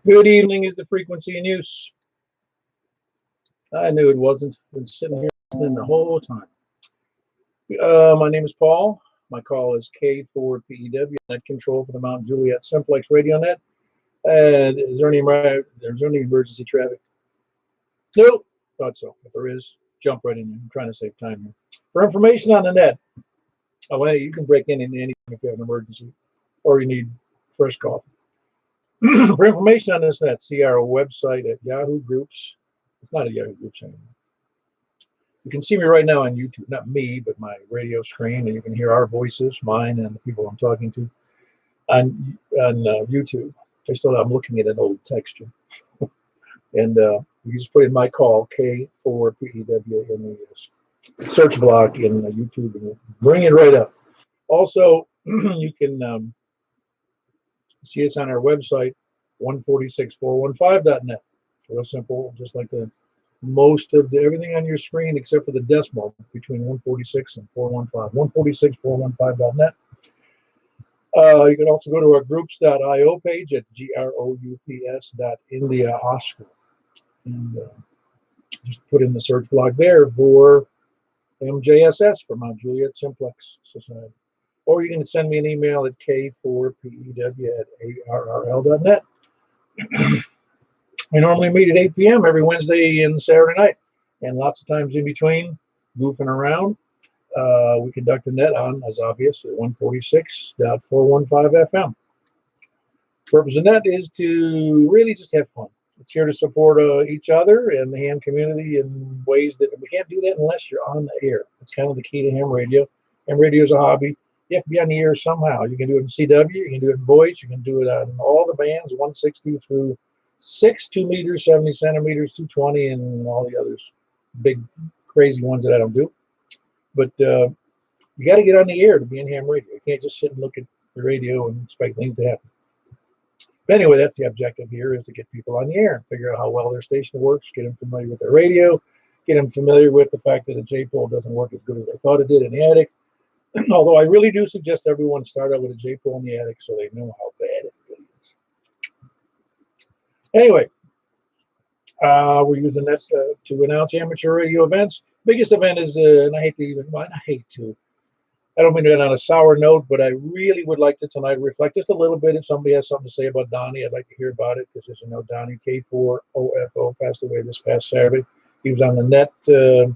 Good evening is the frequency in use. I knew it wasn't. Been sitting here listening the whole time. My name is Paul. My call is K4PEW, net control for the Mount Juliet Simplex radio net. And there's any emergency traffic? Nope. Thought so. If there is, jump right in. I'm trying to save time here. For information on the net, hey, you can break in anything if you have an emergency or you need fresh coffee. For information on this net, see our website at Yahoo Groups. It's not a Yahoo Groups anymore. You can see me right now on YouTube, not me, but my radio screen, and you can hear our voices, mine and the people I'm talking to on YouTube. I'm looking at an old texture, and you just put in my call K4PEW in the search block in YouTube, and bring it right up. Also, you can see us on our website, 146415.net. Real simple, just like most of everything on your screen except for the decimal between 146 and 415. 146.415.net. You can also go to our groups.io page at groups.india.oscar and just put in the search block there for MJSS for Mount Juliet Simplex Society. Or you can send me an email at k4pew@arrl.net. We normally meet at 8 p.m. every Wednesday and Saturday night, and lots of times in between, goofing around. We conduct a net on, as obvious, at 146.415 FM. The purpose of net is to really just have fun. It's here to support each other and the ham community in ways that we can't do that unless you're on the air. That's kind of the key to ham radio. Ham radio is a hobby. You have to be on the air somehow. You can do it in CW, you can do it in voice, you can do it on all the bands, 160 through 6, 2 meters, 70 centimeters, 220, and all the others, big, crazy ones that I don't do. But you got to get on the air to be in ham radio. You can't just sit and look at the radio and expect things to happen. But anyway, that's the objective here, is to get people on the air and figure out how well their station works, get them familiar with their radio, get them familiar with the fact that a J-pole doesn't work as good as they thought it did in the attic. Although I really do suggest everyone start out with a J-pole in the attic so they know how bad it really is. Anyway, we're using that to announce amateur radio events. Biggest event is, and I don't mean to end on a sour note, but I really would like to tonight reflect just a little bit. If somebody has something to say about Donnie, I'd like to hear about it, because as you know, Donnie K4OFO passed away this past Saturday. He was on the net. No,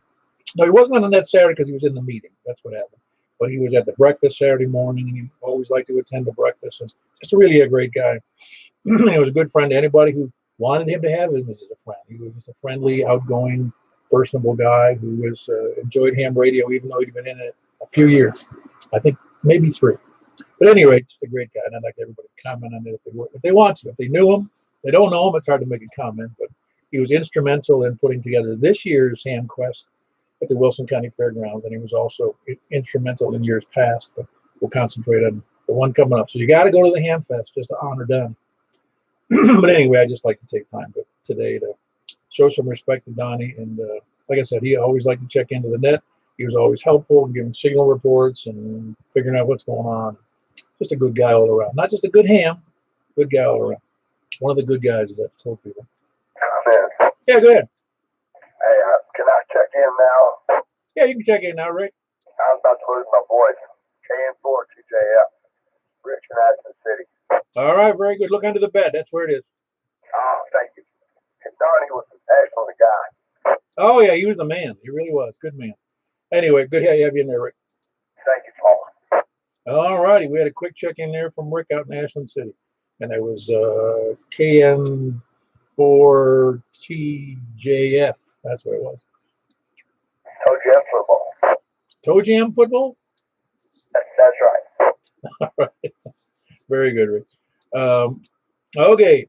he wasn't on the net Saturday because he was in the meeting. That's what happened. But he was at the breakfast Saturday morning, and he always liked to attend the breakfast. And just really a great guy. He was a good friend to anybody who wanted him to have him as a friend. He was just a friendly, outgoing, personable guy who was enjoyed ham radio, even though he'd been in it a few years. I think maybe 3. But anyway, just a great guy, and I'd like everybody to comment on it if they want to. If they knew him, they don't know him, it's hard to make a comment. But he was instrumental in putting together this year's Ham Quest at the Wilson County Fairgrounds, and he was also instrumental in years past. But we'll concentrate on the one coming up. So you got to go to the Ham Fest just to honor Donnie. But anyway, I just like to take time today to show some respect to Donnie. And like I said, he always liked to check into the net. He was always helpful in giving signal reports and figuring out what's going on. Just a good guy all around. Not just a good ham, good guy all around. One of the good guys, as I've told people. Yeah, go ahead. Hey, can I check in now? Yeah, you can check in now, Rick. I was about to lose my voice. KN4TJF, Richmond, Addison City. All right, very good. Look under the bed. That's where it is. Oh, thank you. And Donnie was an excellent guy. Oh, yeah, he was the man. He really was. Good man. Anyway, good to have you in there, Rick. Thank you, Paul. All righty. We had a quick check in there from Rick out in Ashland City. And it was KN4TJF. That's what it was. Toe Jam football. Toe Jam football? That's right. All right. Very good, Rick. Okay.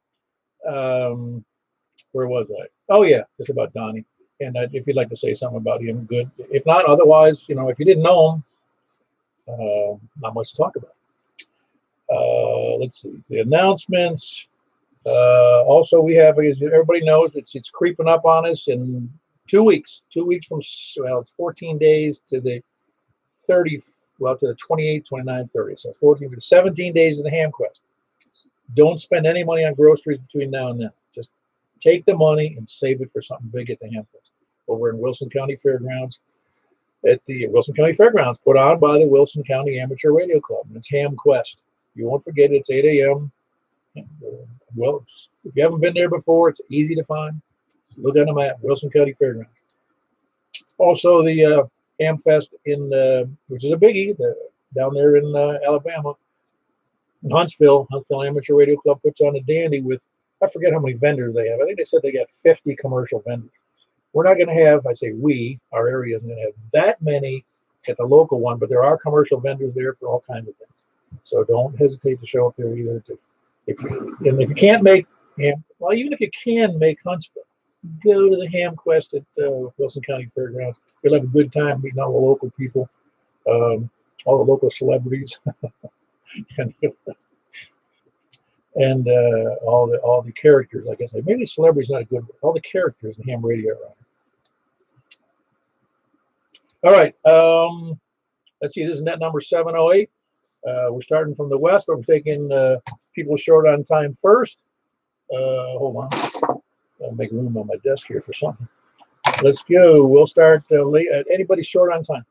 Where was I? Oh, yeah, just about Donnie. And if you'd like to say something about him, good. If not, otherwise, if you didn't know him, not much to talk about. Let's see, the announcements. Also, we have, as everybody knows, it's creeping up on us in 2 weeks. 2 weeks from, it's 14 days to the 30, to the 28, 29, 30. So 14 to 17 days of the Ham Quest. Don't spend any money on groceries between now and then. Just take the money and save it for something big at the Hamfest over in Wilson County Fairgrounds. At the Wilson County Fairgrounds, put on by the Wilson County Amateur Radio Club. And it's Ham Quest. You won't forget it. It's 8 a.m. Well, if you haven't been there before, it's easy to find. Look on the map, Wilson County Fairgrounds. Also, the Hamfest which is a biggie, down there in Alabama, in Huntsville Amateur Radio Club puts on a dandy with, I forget how many vendors they have. I think they said they got 50 commercial vendors. We're not going to have, I say we, our area isn't going to have that many at the local one, but there are commercial vendors there for all kinds of things. So don't hesitate to show up there either. If you can't make well, even if you can make Huntsville, go to the Ham Quest at Wilson County Fairgrounds. You'll have a good time meeting all the local people, all the local celebrities, and all the characters. I guess maybe celebrities not a good word. All the characters in ham radio are on. All right, let's see. This is net number 708. We're starting from the west. We're taking people short on time first. Hold on. I'll make room on my desk here for something. Let's go. We'll start late. Anybody short on time?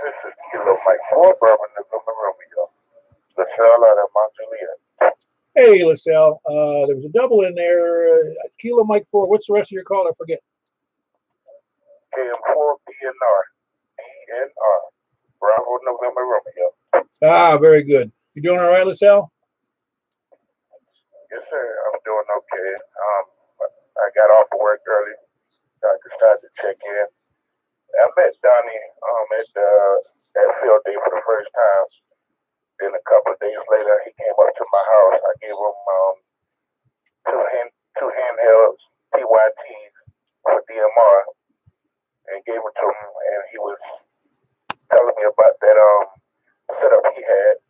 This is Kilo Mike 4, Bourbon, November Romeo. LaSalle out of Mount Juliet. Hey, LaSalle. There was a double in there. Kilo Mike 4. What's the rest of your call? I forget. KM4 BNR. BNR. Bravo, November Romeo. Ah, very good. You doing all right, LaSalle? Yes, sir. I'm doing okay. I got off of work early. I decided to check in. I met Donnie at field day for the first time. Then a couple of days later, he came up to my house. I gave him two handhelds, TYTs for DMR, and gave it to him. And he was telling me about that setup he had.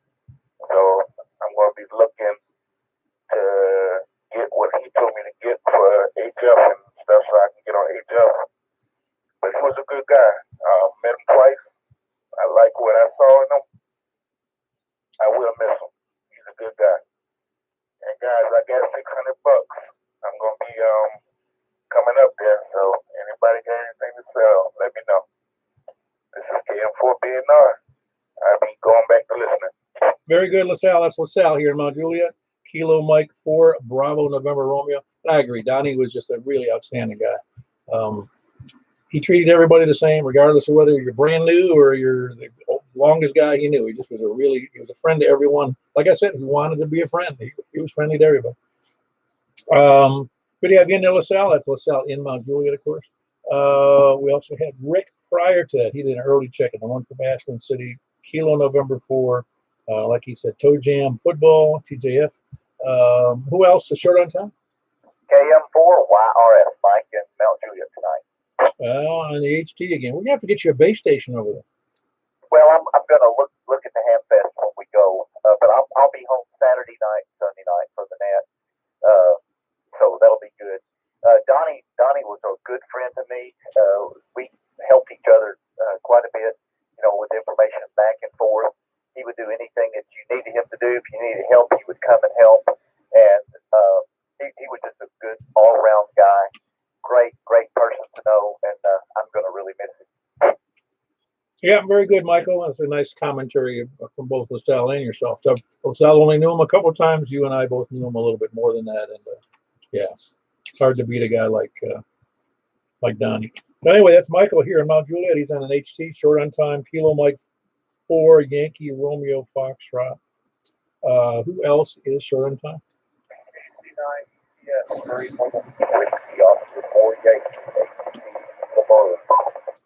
So I'm going to be looking to get what he told me to get for HF and stuff so I can get on HF. But he was a good guy. Met him twice. I like what I saw in him. I will miss him. He's a good guy. And guys, I got $600. I'm going to be coming up there. So anybody got anything to sell, let me know. This is KM4BNR. I'll be going back to listening. Very good, LaSalle. That's LaSalle here in Mount Juliet. Kilo Mike 4, Bravo, November Romeo. And I agree. Donnie was just a really outstanding guy. He treated everybody the same, regardless of whether you're brand new or you're the longest guy he knew. He just was he was a friend to everyone. Like I said, he wanted to be a friend. He was friendly to everybody. Good to have you in there, LaSalle. That's LaSalle in Mount Juliet, of course. We also had Rick prior to that. He did an early check-in, the one from Ashland City, Kilo November 4. Like he said, Toe Jam Football, TJF. Who else is short on time? KM4 YRF, Mike in Mount Juliet tonight. On the HT again. We're going to have to get you a base station over there. Well, I'm going to look at the Hamfest when we go, but I'll be home Saturday night, Sunday night for the net, so that'll be good. Donnie was a good friend to me. We helped each other quite a bit, with information back and forth. He would do anything that you needed him to do. If you needed help, he would come and help. And he was just a good all-around guy. Great person to know, and I'm going to really miss him. Yeah, very good, Michael. That's a nice commentary from both LaSalle and yourself. So LaSalle only knew him a couple of times. You and I both knew him a little bit more than that. And yeah, it's hard to beat a guy like Donnie. But anyway, that's Michael here in Mount Juliet. He's on an HT, short on time, Kilo Mike 4, Yankee Romeo Foxtrot. Who else is short on time?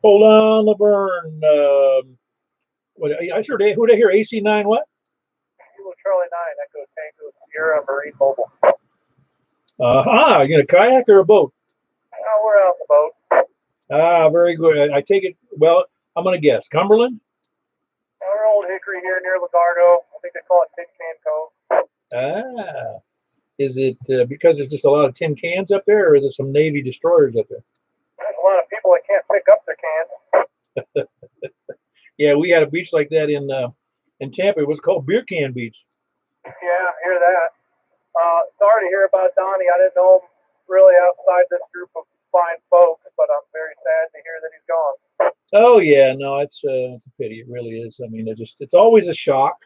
Hold on, Laverne. Who did I hear? AC9 what? Kilo Charlie 9, Echo Tango Sierra Marine Mobile. You in a kayak or a boat? Oh, we're out the boat. Very good. I take it, well, I'm going to guess. Cumberland? We're Old Hickory here near Lagardo. I think they call it Tin Can Cove. Is it because there's just a lot of tin cans up there, or is there some Navy destroyers up there? There's a lot of people that can't pick up their cans. Yeah, we had a beach like that in Tampa. It was called Beer Can Beach. Yeah, I hear that. sorry to hear about Donnie. I didn't know him really outside this group of fine folks, but I'm very sad to hear that he's gone. Oh yeah, no, it's a pity. It really is. I mean, it's always a shock.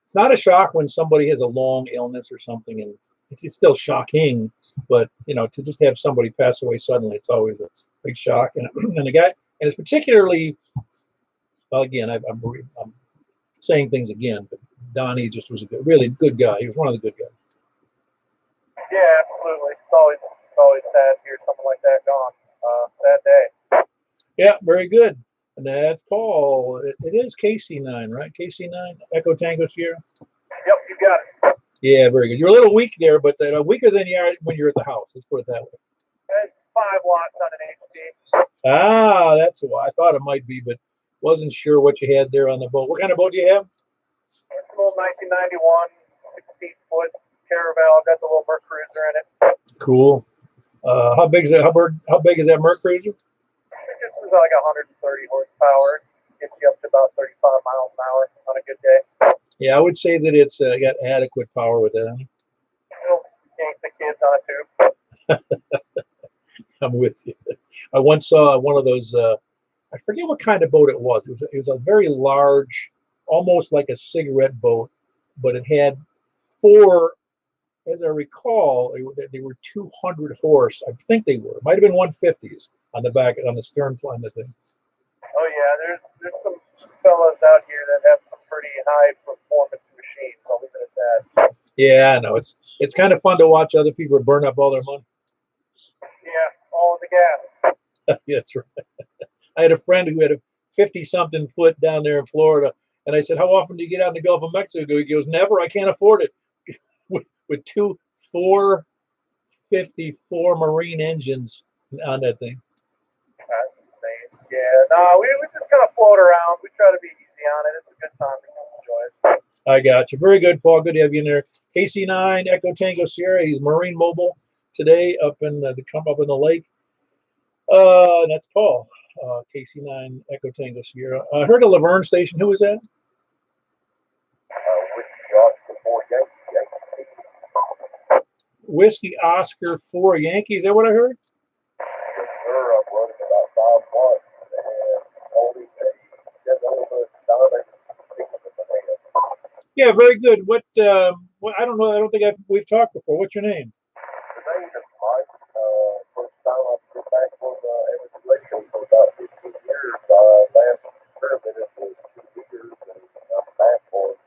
It's not a shock when somebody has a long illness or something, and it's still shocking. But you know, to just have somebody pass away suddenly, it's always a big shock. And the guy, and it's particularly, well, again, I'm saying things again, but Donnie just was a really good guy. He was one of the good guys. Yeah, absolutely. It's always sad to hear something like that gone. Sad day. Yeah, very good. And that's Paul. It is KC9, right? KC9, Echo Tango Sierra. Yep, you got it. Yeah, very good. You're a little weak there, but weaker than you are when you're at the house. Let's put it that way. It's 5 watts on an HD. Ah, that's why I thought it might be, but wasn't sure what you had there on the boat. What kind of boat do you have? It's a little 1991, 16-foot Caravel. Got the little Merc Cruiser in it. Cool. How big is it? How big is that Merc Cruiser? This is like 130 horsepower. Gets you up to about 35 miles an hour on a good day. Yeah, I would say that it's got adequate power with it. It'll yank the kids on a tube. I'm with you. I once saw one of those. I forget what kind of boat it was. It was a very large, almost like a cigarette boat, but it had 4. As I recall, they were 200 horse. I think they were. It might have been 150s on the back, on the stern plane. The thing. Oh yeah, there's some fellas out here that have some pretty high performance machines. I'll leave it at that. Yeah, I know. It's kind of fun to watch other people burn up all their money. Yeah, all in the gas. Yeah, that's right. I had a friend who had a 50-something foot down there in Florida, and I said, "How often do you get out in the Gulf of Mexico?" He goes, "Never. I can't afford it." with 2 454 Marine engines on that thing. That's insane. Yeah, no, we just kind of float around. We try to be easy on it. It's a good time to enjoy it. I got you. Very good, Paul. Good to have you in there. KC9 Echo Tango Sierra. He's Marine Mobile today up in the lake. That's Paul. KC9 Echo Tango Sierra. I heard a Laverne station. Who was that? Whiskey Oscar 4 Yankee. Is that what I heard? Yeah, very good. What I don't know. I don't think we've talked before. What's your name? The name is Mike. First time I've been back on Everett Radio for about 15 years. Last tournament it was 2 years, and I'm back for it.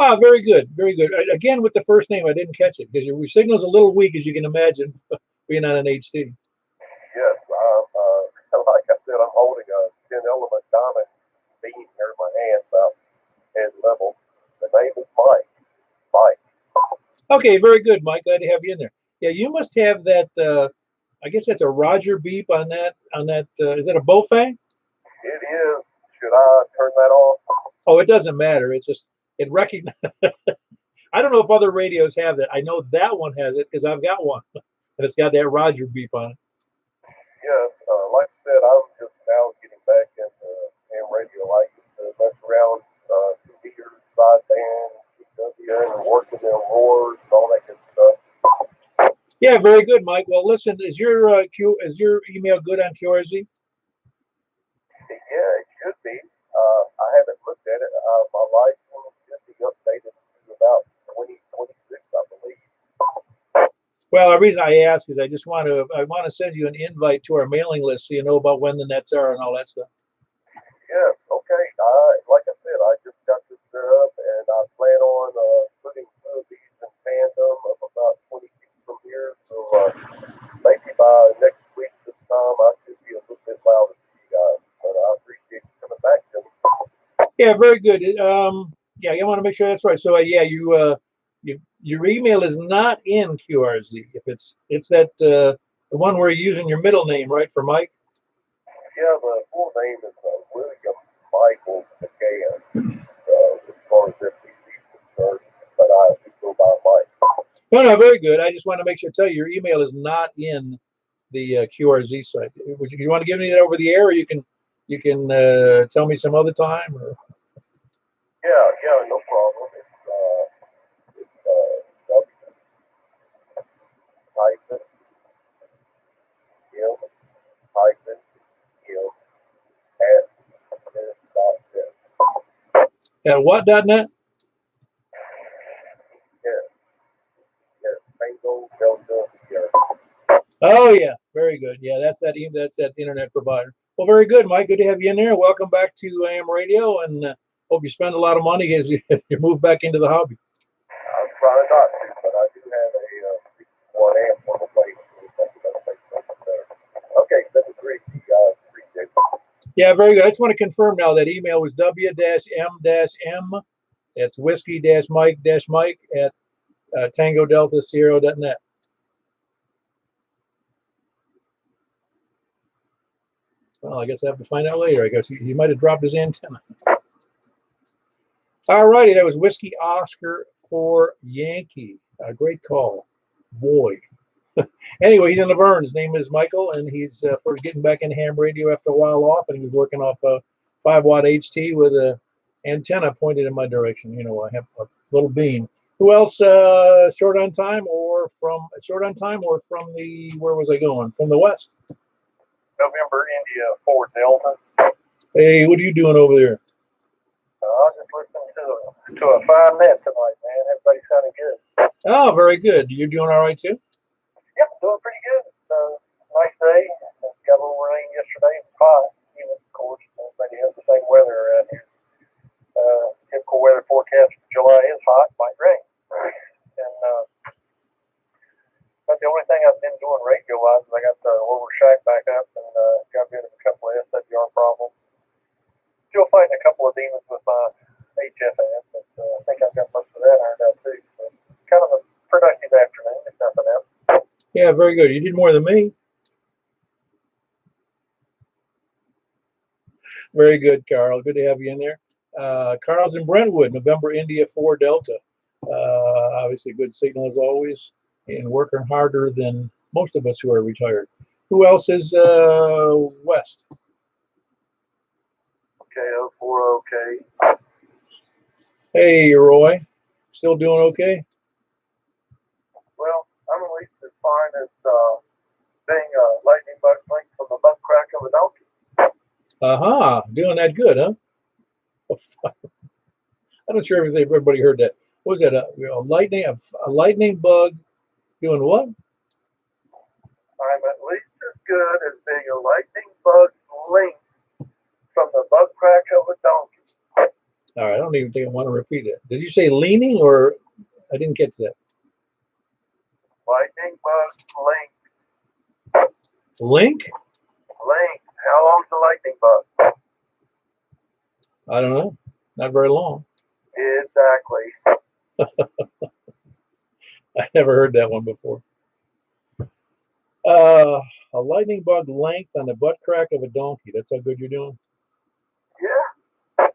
Ah, very good, very good. Again, with the first name, I didn't catch it because your signal's a little weak, as you can imagine, being on an HT. Yes, like I said, I'm holding a 10-element diamond beam here in my hand, about head level. The name is Mike. Mike. Okay, very good, Mike. Glad to have you in there. Yeah, you must have that. I guess that's a Roger beep on that. Is that a Bowfang? It is. Should I turn that off? Oh, it doesn't matter. It's just it recognizes. I don't know if other radios have that. I know that one has it because I've got one, and it's got that Roger beep on it. Yes, like I said, I'm just now getting back into radio. I used to mess around, computers, sideband, and working in roars and all that good stuff. Yeah, very good, Mike. Well, listen, is your email good on QRZ? Yeah, it should be. I haven't looked at it. My license should be updated to about 2026, I believe. Well, the reason I ask is I want to send you an invite to our mailing list so you know about when the nets are and all that stuff. Yes, okay. Like I said, I just got this set up, and I plan on putting two of these in tandem of about 20 feet from here. So maybe by next week this time, I should be a little bit louder to you guys. But I appreciate you coming back to me. Yeah, very good. Yeah, I want to make sure that's right. So yeah, your email is not in QRZ. If it's that the one where you're using your middle name, right, for Mike? Yeah, the full name is William Michael McGann, as far as FCC is concerned, but I do go by Mike. No, very good. I just want to make sure tell you your email is not in the QRZ site. Would you want to give me that over the air, or you can tell me some other time? Or? Yeah, no problem. It's At what.net? Tango Delta Sierra. Oh yeah, very good. Yeah, that's that internet provider. Well, very good, Mike. Good to have you in there. Welcome back to AM Radio, and hope you spend a lot of money as you move back into the hobby. I'm trying not to, but I do have a 1 amp on the place. Okay, that's great. Appreciate it. Yeah, very good. I just want to confirm now that email was W-M-M. That's whiskey-Mike at Tango Delta Sierra.net. Well, I guess I have to find out later. I guess he might have dropped his antenna. All righty, that was Whiskey Oscar for Yankee. Great call. Boy. Anyway, he's in Laverne. His name is Michael, and he's first getting back into ham radio after a while off, and he was working off a 5-watt HT with a antenna pointed in my direction. You know, I have a little beam. Who else? Short on time or from the, where was I going? From the west. November India 4 Delta. Hey, what are you doing over there? I was just listening to a fine net tonight, man. Everybody sounded good. Oh, very good. You're doing all right too? Yep, doing pretty good. It's a nice day. Got a little rain yesterday. It's hot. Even, of course, everybody has the same weather around here. Typical weather forecast for July is hot, might rain. And but the only thing I've been doing radio-wise is I got the lower shack back up and got rid of a couple of SWR problems. Still fighting a couple of demons with my HFS, but I think I've got most of that ironed out too. So kind of a productive afternoon, if nothing else. Yeah, very good. You did more than me. Very good, Carl. Good to have you in there. Carl's in Brentwood, November India 4 Delta. Obviously, good signal as always, and working harder than most of us who are retired. Who else is west? Okay, 04, okay. Hey, Roy. Still doing okay? Well, I'm at least as fine as being a lightning bug link from the butt crack of a donkey. Uh-huh. Doing that good, huh? I'm not sure if everybody heard that. What was that? A lightning bug doing what? I'm at least as good as being a lightning bug link from the butt crack of a donkey. All right, I don't even think I want to repeat it. Did you say leaning, or I didn't catch that? Lightning bug link. Link? Link. How long's the lightning bug? I don't know. Not very long. Exactly. I never heard that one before. A lightning bug length on the butt crack of a donkey. That's how good you're doing? Yeah.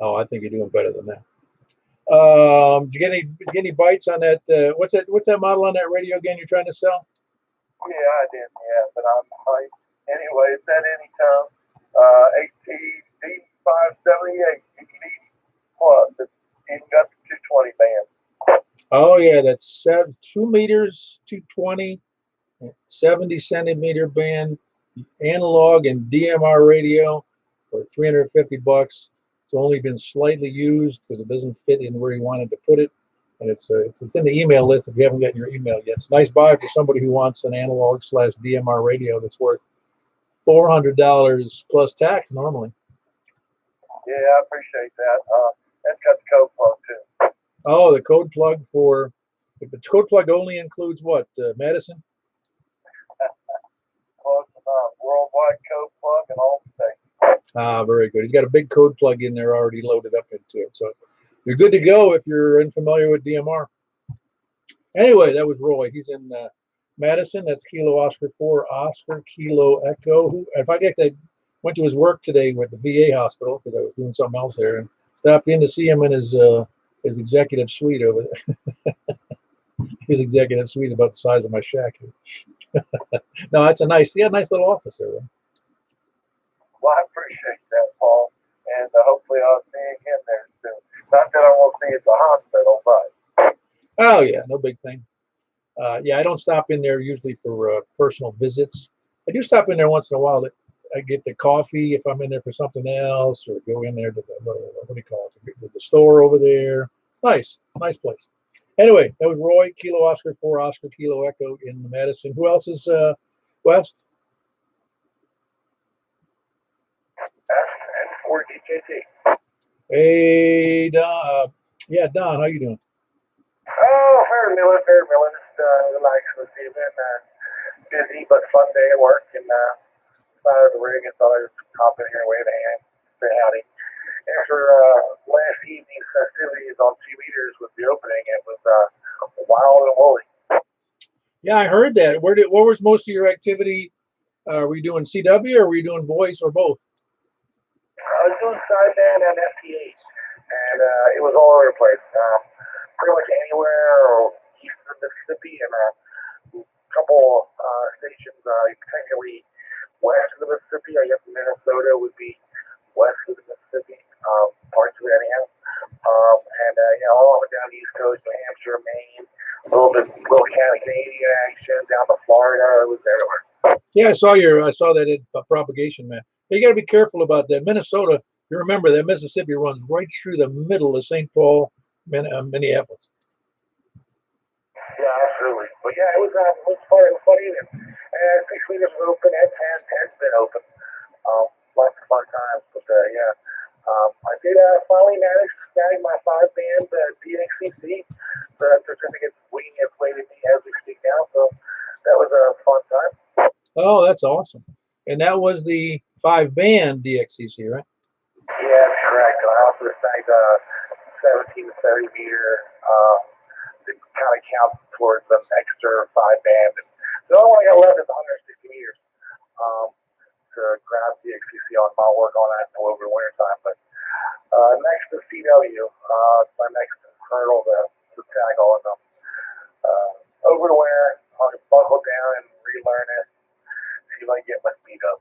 Oh, I think you're doing better than that. Did you get any bites on that? What's that model on that radio again you're trying to sell? Yeah, I did. Yeah, but I'm hyped. Anyway, it's that Anytone AT-D578 plus. It's even got the 220 band. Oh yeah, that's 2 meters, 220, 70 centimeter band, analog and DMR radio for $350. It's only been slightly used because it doesn't fit in where you wanted to put it, and it's in the email list if you haven't gotten your email yet. It's a nice buy for somebody who wants an analog/DMR radio that's worth $400 plus tax normally. Yeah, I appreciate that. That's got the code plug too. Oh, the code plug for the code plug only includes what? Madison? Worldwide code plug and all the things. Ah, very good. He's got a big code plug in there already loaded up into it. So you're good to go if you're unfamiliar with DMR. Anyway, that was Roy. He's in Madison. That's Kilo Oscar 4, Oscar Kilo Echo. In fact, I went to his work today with the VA hospital because I was doing something else there, and stopped in to see him in his executive suite over there. His executive suite about the size of my shack here. No, it's a nice little office there. Right? Well, I appreciate that, Paul, and hopefully I'll see you again there soon. Not that I won't see you at the hospital, but. Oh yeah, no big thing. Yeah, I don't stop in there usually for personal visits. I do stop in there once in a while I get the coffee if I'm in there for something else, or go in there to the what do you call it? The store over there. It's nice, nice place. Anyway, that was Roy, Kilo Oscar 4 Oscar Kilo Echo in Madison. Who else is West? And for DJT. Hey, Don. Yeah, Don, how you doing? Oh, very milling, very milling. Just relaxing this evening. Busy but fun day at work, and out of the rig and thought I'd just hop in here and wave a hand, say howdy. After last evening's festivities on 2 meters with the opening, it was wild and woolly. Yeah, I heard that. What was most of your activity? Were you doing CW or were you doing voice or both? I was doing sideband and FT8, and it was all over the place. Pretty much anywhere east of Mississippi, and a couple stations technically west of the Mississippi. I guess Minnesota would be west of the Mississippi, parts of it anyhow. And all up and down the East Coast, New Hampshire, Maine, little Canadian action down to Florida. It was everywhere. Yeah, I saw that in propagation, man. You got to be careful about that. Minnesota, you remember that Mississippi runs right through the middle of St. Paul, Minneapolis. Yeah, absolutely. But yeah, it was fun. It was fun evening. And 6 meters was open, and 10's been open. Lots of fun times. But yeah, I did finally manage to snag my 5-band DXCC. The certificate's waiting its way to me as we speak now. So that was a fun time. Oh, that's awesome. And that was the 5-band DXCC, right? Yeah, that's correct. And I also snagged a 17 to 30 meter. It kind of counts towards an extra 5-band. The only one I got left is 160 meters to grab the XCC on. I'll work on that until over the winter time. But next to CW, my next hurdle to tackle. And over the winter, I'll buckle down and relearn it. See if I can get my speed up.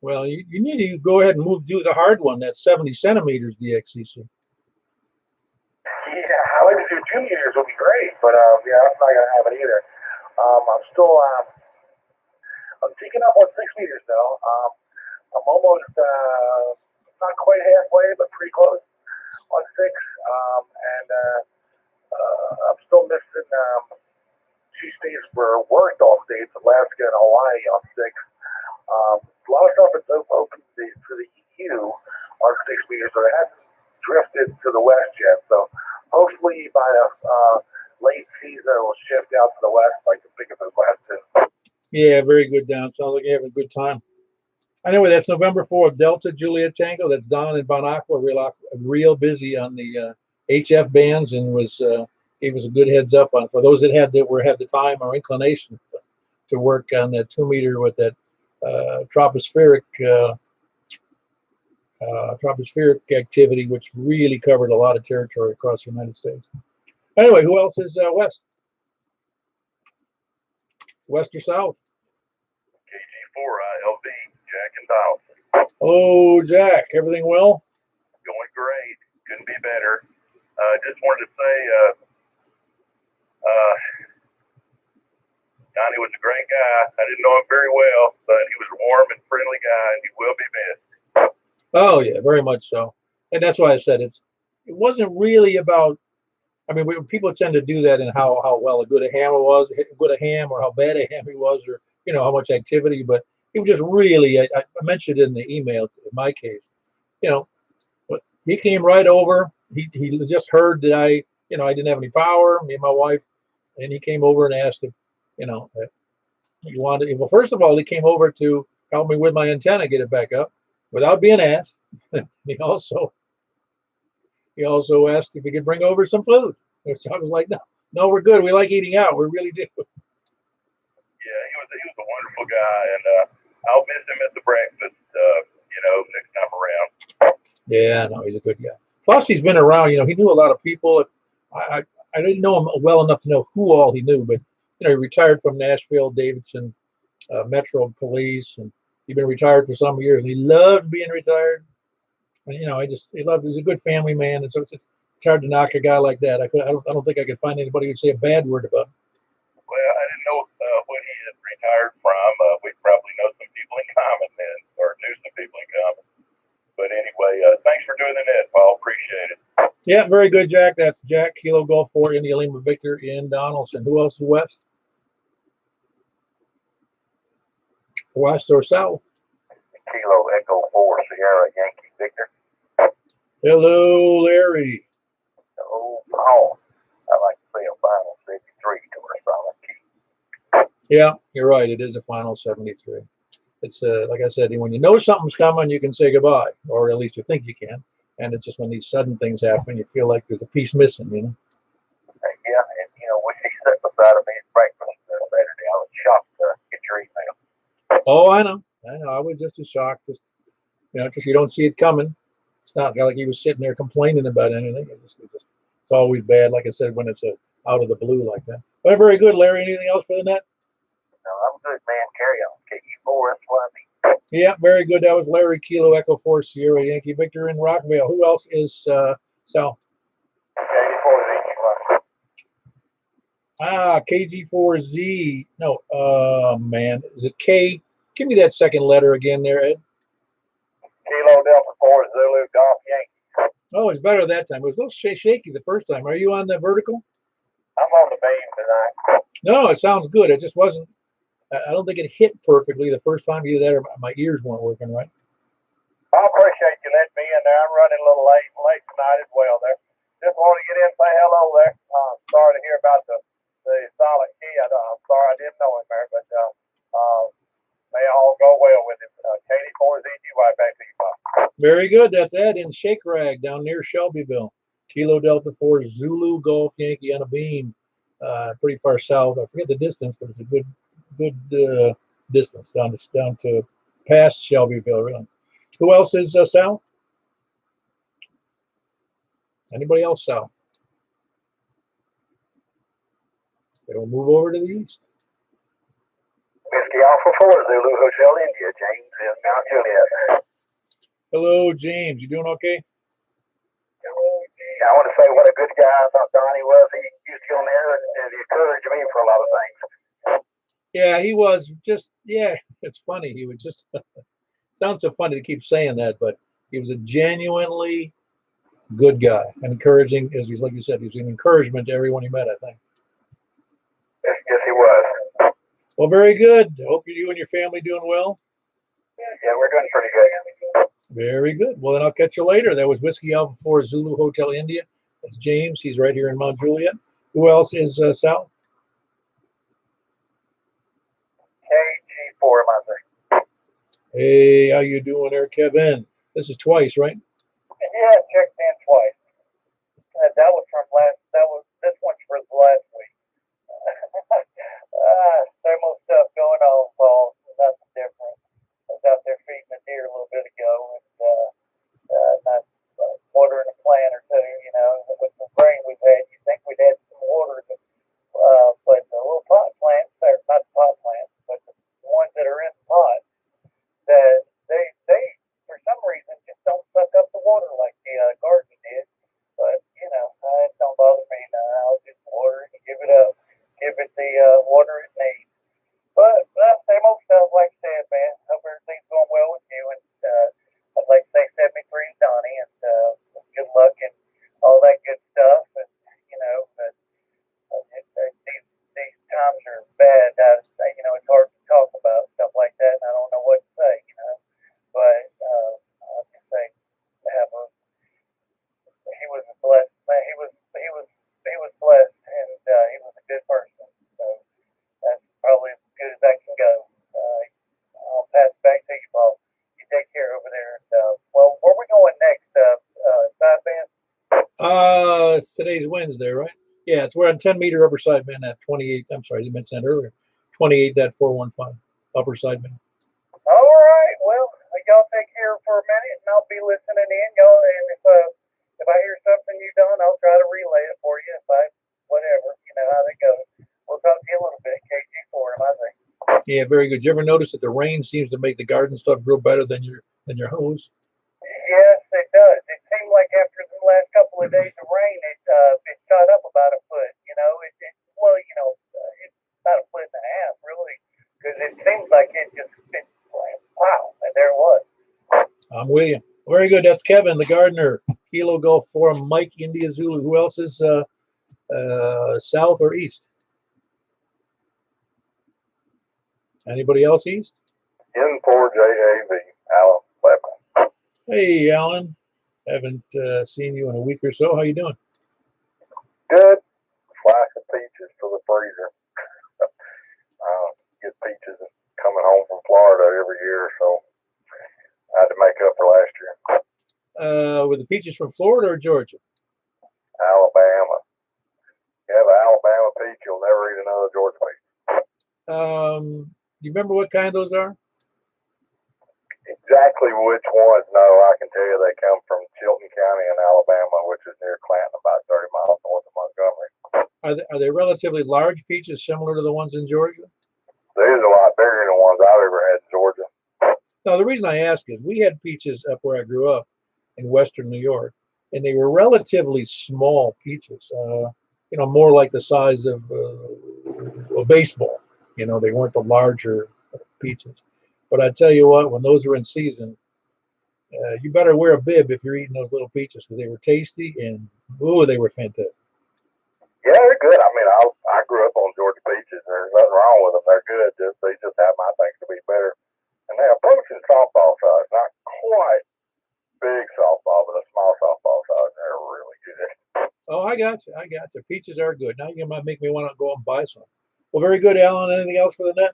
Well, you need to go ahead and do the hard one. That's 70 centimeters DXCC. Yeah, I like to do 2 meters would be great, but yeah, I'm not gonna have it either. I'm still I'm taking up on 6 meters though. I'm almost not quite halfway, but pretty close on 6. And I'm still missing 2 states where worked all states, Alaska and Hawaii on 6. A lot of stuff is open to the EU on 6 meters, but it hasn't drifted to the west yet. So hopefully by the late season, it will shift out to the west, like the big of the west is. Yeah, very good, Don. Sounds like you're having a good time. Anyway, that's November 4th, Delta Juliet Tango. That's Don and Bon Aqua, real busy on the HF bands, and gave us a good heads up on for those that had the time or inclination to work on that 2 meter with that tropospheric activity, which really covered a lot of territory across the United States. Anyway, who else is west? West or south? KG4 LV, Jack and Donaldson. Oh, Jack, everything well? Going great. Couldn't be better. Just wanted to say, Donnie was a great guy. I didn't know him very well, but he was a warm and friendly guy, and he will be missed. Oh yeah, very much so. And that's why I said it wasn't really about. I mean, people tend to do that in how well a good a ham was, or how bad a ham he was, or how much activity. But it was just really. I mentioned in the email in my case, but he came right over. He just heard that I didn't have any power, me and my wife, and he came over and asked if he wanted. Well, first of all, he came over to help me with my antenna, get it back up, without being asked. He also asked if he could bring over some food. So I was like, no, we're good. We like eating out. We really do. Yeah, he was a wonderful guy, and I'll miss him at the breakfast. Next time around. Yeah, no, he's a good guy. Plus, he's been around. He knew a lot of people. I didn't know him well enough to know who all he knew, but he retired from Nashville, Davidson, Metro Police, and he'd been retired for some years, and he loved being retired. And he's a good family man, and so it's hard to knock a guy like that. I don't think I could find anybody who'd say a bad word about him. Well, I didn't know what he had retired from. We probably know some people in common then, or doing the net, Paul. Appreciate it. Yeah, very good, Jack. That's Jack, Kilo Golf 4, India Lima Victor in Donaldson. Who else is west? West or south? Kilo Echo 4 Sierra Yankee Victor. Hello, Larry. Oh, Paul. I like to say a final 73 to our solid key. Yeah, you're right. It is a final 73. It's like I said, when you know something's coming, you can say goodbye, or at least you think you can. And it's just when these sudden things happen, you feel like there's a piece missing, you know? Yeah, and when she sat beside me at breakfast Saturday, I was shocked to get your email. Oh, I know. I was just as shocked. Just you don't see it coming. It's not like he was sitting there complaining about anything. It's always bad, like I said, when it's out of the blue like that. But very good, Larry. Anything else for the net? No, I'm good, man. Carry on. KE4, that's what I mean. Yeah, very good. That was Larry, Kilo Echo 4 Sierra Yankee Victor in Rockville. Who else is Sal? KE4 is easy. KG4Z. No, man. Is it K? Give me that second letter again there, Ed. Kilo Delta 4 Zulu Golf Yankee. Oh, it's better that time. It was a little shaky the first time. Are you on the vertical? I'm on the beam tonight. No, it sounds good. It just wasn't. I don't think it hit perfectly the first time. Either that or my ears weren't working right. I appreciate you letting me in there. I'm running a little late tonight as well there. Just want to get in and say hello there. Sorry to hear about the solid key. I'm sorry I didn't know him there, but may all go well with him. KD4 is easy right back to you, Bob. Very good. That's Ed in Shake Rag down near Shelbyville. Kilo Delta 4 Zulu Golf Yankee on a beam. Pretty far south. I forget the distance, but it's a good distance down to past Shelbyville, really. Who else is south? Anybody else south? It'll move over to the east. Whiskey Alpha 4 Zulu Hotel India, James in Mount Juliet. Hello, James. You doing okay? I want to say what a good guy I thought Donnie was. He used to go in there and he encouraged me for a lot of things. Yeah, he was just, it's funny. He would just, sounds so funny to keep saying that, but he was a genuinely good guy. Encouraging, as he's like you said, he was an encouragement to everyone he met, I think. Yes, he was. Well, very good. I hope you and your family doing well. Yeah, we're doing pretty good. Very good. Well, then I'll catch you later. That was Whiskey Alpha 4 Zulu Hotel India. That's James. He's right here in Mount Juliet. Who else is south? KG4, my thing. Hey, how you doing there, Kevin? This is twice, right? Yeah, I checked in twice. That was from this one's for last week. Same old stuff going on, Paul. Nothing different. I was out there feeding a deer a little bit ago and not watering a plant or two, with the rain we've had. You think we'd had some water, but the little pot plants, or not the pot plants, but the ones that are in the pot, that they for some reason just don't suck up the water like the garden did. But it don't bother me now. I'll just water it and give it the water it needs. But same old stuff, like I said, man. Hope everything's going well with you. And I'd like to say 73 to Donnie, and good luck and all that good stuff. And but these times are bad. It's hard to talk about stuff like that, and I don't know what to say. But I'll just say, he was a blessed man. He was blessed, and he was a good person. So that's probably as good as I can go. I'll pass it back to you, Paul. You take care over there. And, well, where are we going next? Side band? Today's Wednesday, right? Yeah, we're on 10-meter upper side band at 28. I'm sorry, you mentioned that earlier. 28.415 upper side band. All right. Well, y'all take care for a minute, and I'll be listening in. Y'all, and if I hear something you done, I'll try to relay it for you. Whatever, how that goes. We'll talk to you a little bit. KG4, I think. Yeah, very good. You ever notice that the rain seems to make the garden stuff grow better than your hose? Yes, it does. It seemed like after the last couple of days of rain, it shot up about a foot. It's not a foot and a half, really, because it seems like it just wow, and there it was. I'm with you. Very good. That's Kevin, the gardener. Kilo Golf 4, Mike, India Zulu. Who else is south or east? Anybody else east? N4JAV, Alan Weapon. Hey, Alan. Haven't seen you in a week or so. How you doing? Good. Slice of peaches to the freezer. Get peaches coming home from Florida every year, so I had to make up for last year. Were the peaches from Florida or Georgia? Alabama. You have an Alabama peach, you'll never eat another Georgia peach. Do you remember what kind those are? Exactly which ones? No, I can tell you they come from Chilton County in Alabama, which is near Clanton, about 30 miles north of Montgomery. Are they relatively large peaches, similar to the ones in Georgia? These are a lot bigger than the ones I've ever had in Georgia. No, the reason I ask is we had peaches up where I grew up in Western New York, and they were relatively small peaches. More like the size of a baseball. They weren't the larger peaches. But I tell you what, when those are in season, you better wear a bib if you're eating those little peaches because they were tasty and they were fantastic. Yeah, they're good. I mean, I grew up on Georgia peaches. There's nothing wrong with them. They're good. They just have my things to be better. And they're approaching softball size. Not quite big softball, but a small softball size. They're really good. Oh, I got you. Peaches are good. Now you might make me want to go and buy some. Well, very good, Alan. Anything else for the net?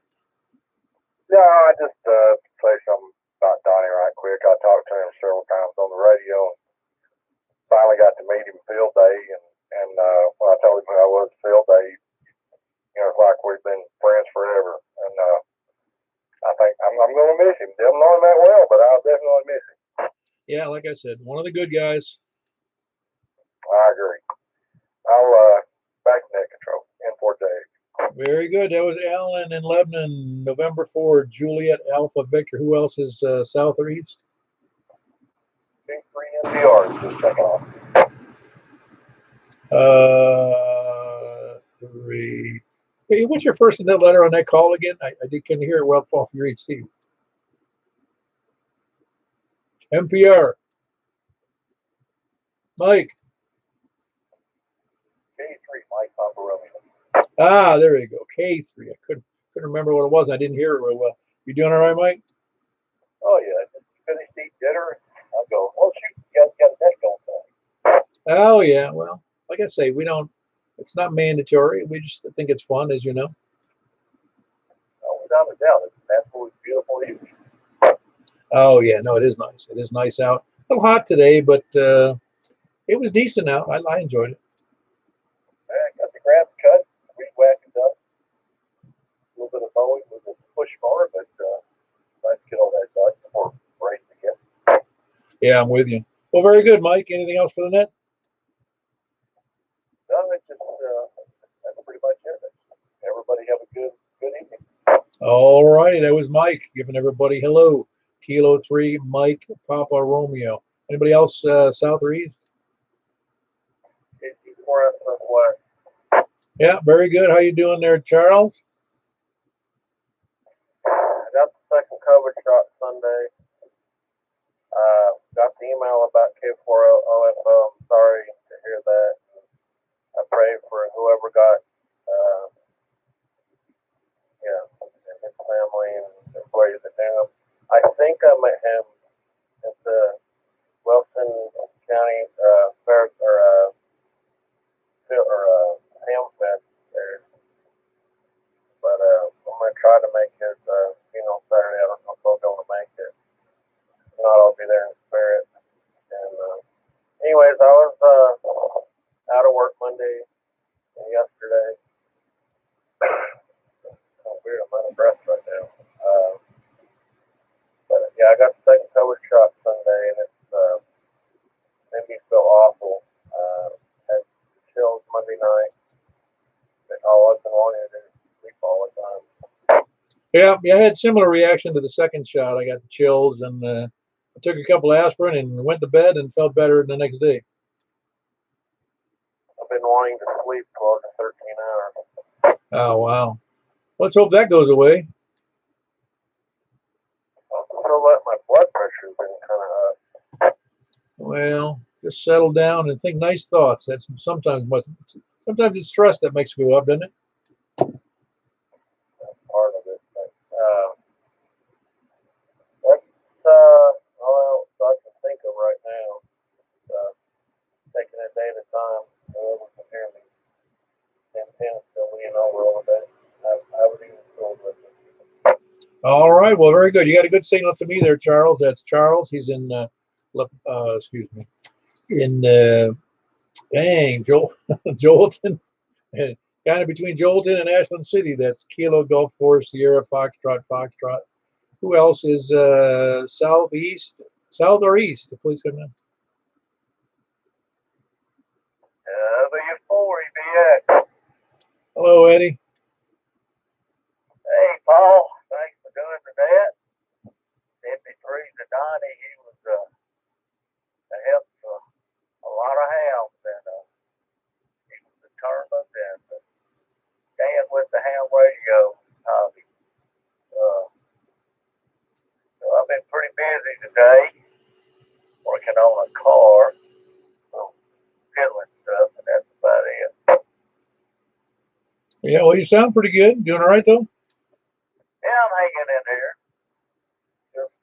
No, I just say something about Donnie right quick. I talked to him several times on the radio and finally got to meet him field day. And when I told him who I was field day, it's like we've been friends forever. And I think I'm going to miss him. Didn't know him that well, but I'll definitely miss him. Yeah, like I said, one of the good guys. I agree. I'll back to net control. N4J. Very good. That was Alan in Lebanon, November 4, Juliet, Alpha, Victor. Who else is south or east? Big 3 NPR. Just checking off. 3. Hey, what's your first net letter on that call again? I couldn't hear it well off your HC. NPR. Mike. K3, Mike Papa Romeo. Ah, there you go. K3. I couldn't remember what it was. I didn't hear it real well. You doing all right, Mike? Oh, yeah. Just finished eating dinner. I'll go, oh, shoot, you guys got a net going. Oh, yeah. Well, like I say, it's not mandatory. We just think it's fun, as you know. Oh, without a doubt. It's an absolutely beautiful evening. Oh, yeah. No, it is nice. It is nice out. A little hot today, but it was decent out. I enjoyed it. I got the grass cut, weed whacking done. A little bit of mowing with a push mower, but nice to get all that done before race again. Yeah, I'm with you. Well, very good, Mike. Anything else for the net? No, it's just that's pretty much it. Everybody have a good evening. All righty. That was Mike giving everybody hello. Kilo 3, Mike, Papa Romeo. Anybody else south or east? It's more out southwest. Yeah, very good. How you doing there, Charles? I got the second COVID shot Sunday. Got the email about K4OFO. I'm sorry to hear that. I pray for whoever got, and his family and employees at him. I think I met him at the Wilson County Fair Ham Fest there. But I'm gonna try to make his funeral Saturday. I don't know if I'll be able to make it. If not, I'll be there in spirit. And anyways, I was out of work Monday and yesterday. Oh, weird, I'm out of breath right now. But yeah, I got the second COVID shot Sunday, and it's made me feel awful. Had chills Monday night. All I've been wanting to do is sleep all the time. Yeah, I had similar reaction to the second shot. I got the chills, and I took a couple aspirin and went to bed and felt better the next day. I've been wanting to sleep 12 to 13 hours. Oh, wow. Let's hope that goes away. I feel like my blood pressure's been kind of up. Well, just settle down and think nice thoughts. That's sometimes it's stress that makes you go up, doesn't it? That's part of it. But, that's all else I can think of right now. Uh, Taking a day at a time. Whoever can hear me. 10 still leaning over all day. I would even go with it. All right. Well, very good. You got a good signal to me there, Charles. That's Charles. He's in, excuse me, in, Jolton. Kind of between Jolton and Ashland City. That's Kilo Golf 4 Sierra Foxtrot Foxtrot. Who else is southeast, south or east? Please come in. W4 EBX. Hello, Eddie. Hey, Paul. Thanks for doing that. 53 to Donnie. He was helped a lot of hounds, and he was determined and staying with the ham radio hobby. So I've been pretty busy today, working on a car, so fiddling stuff, and that's about it. Yeah, well, you sound pretty good. Doing all right, though? Yeah, I'm hanging in there. Just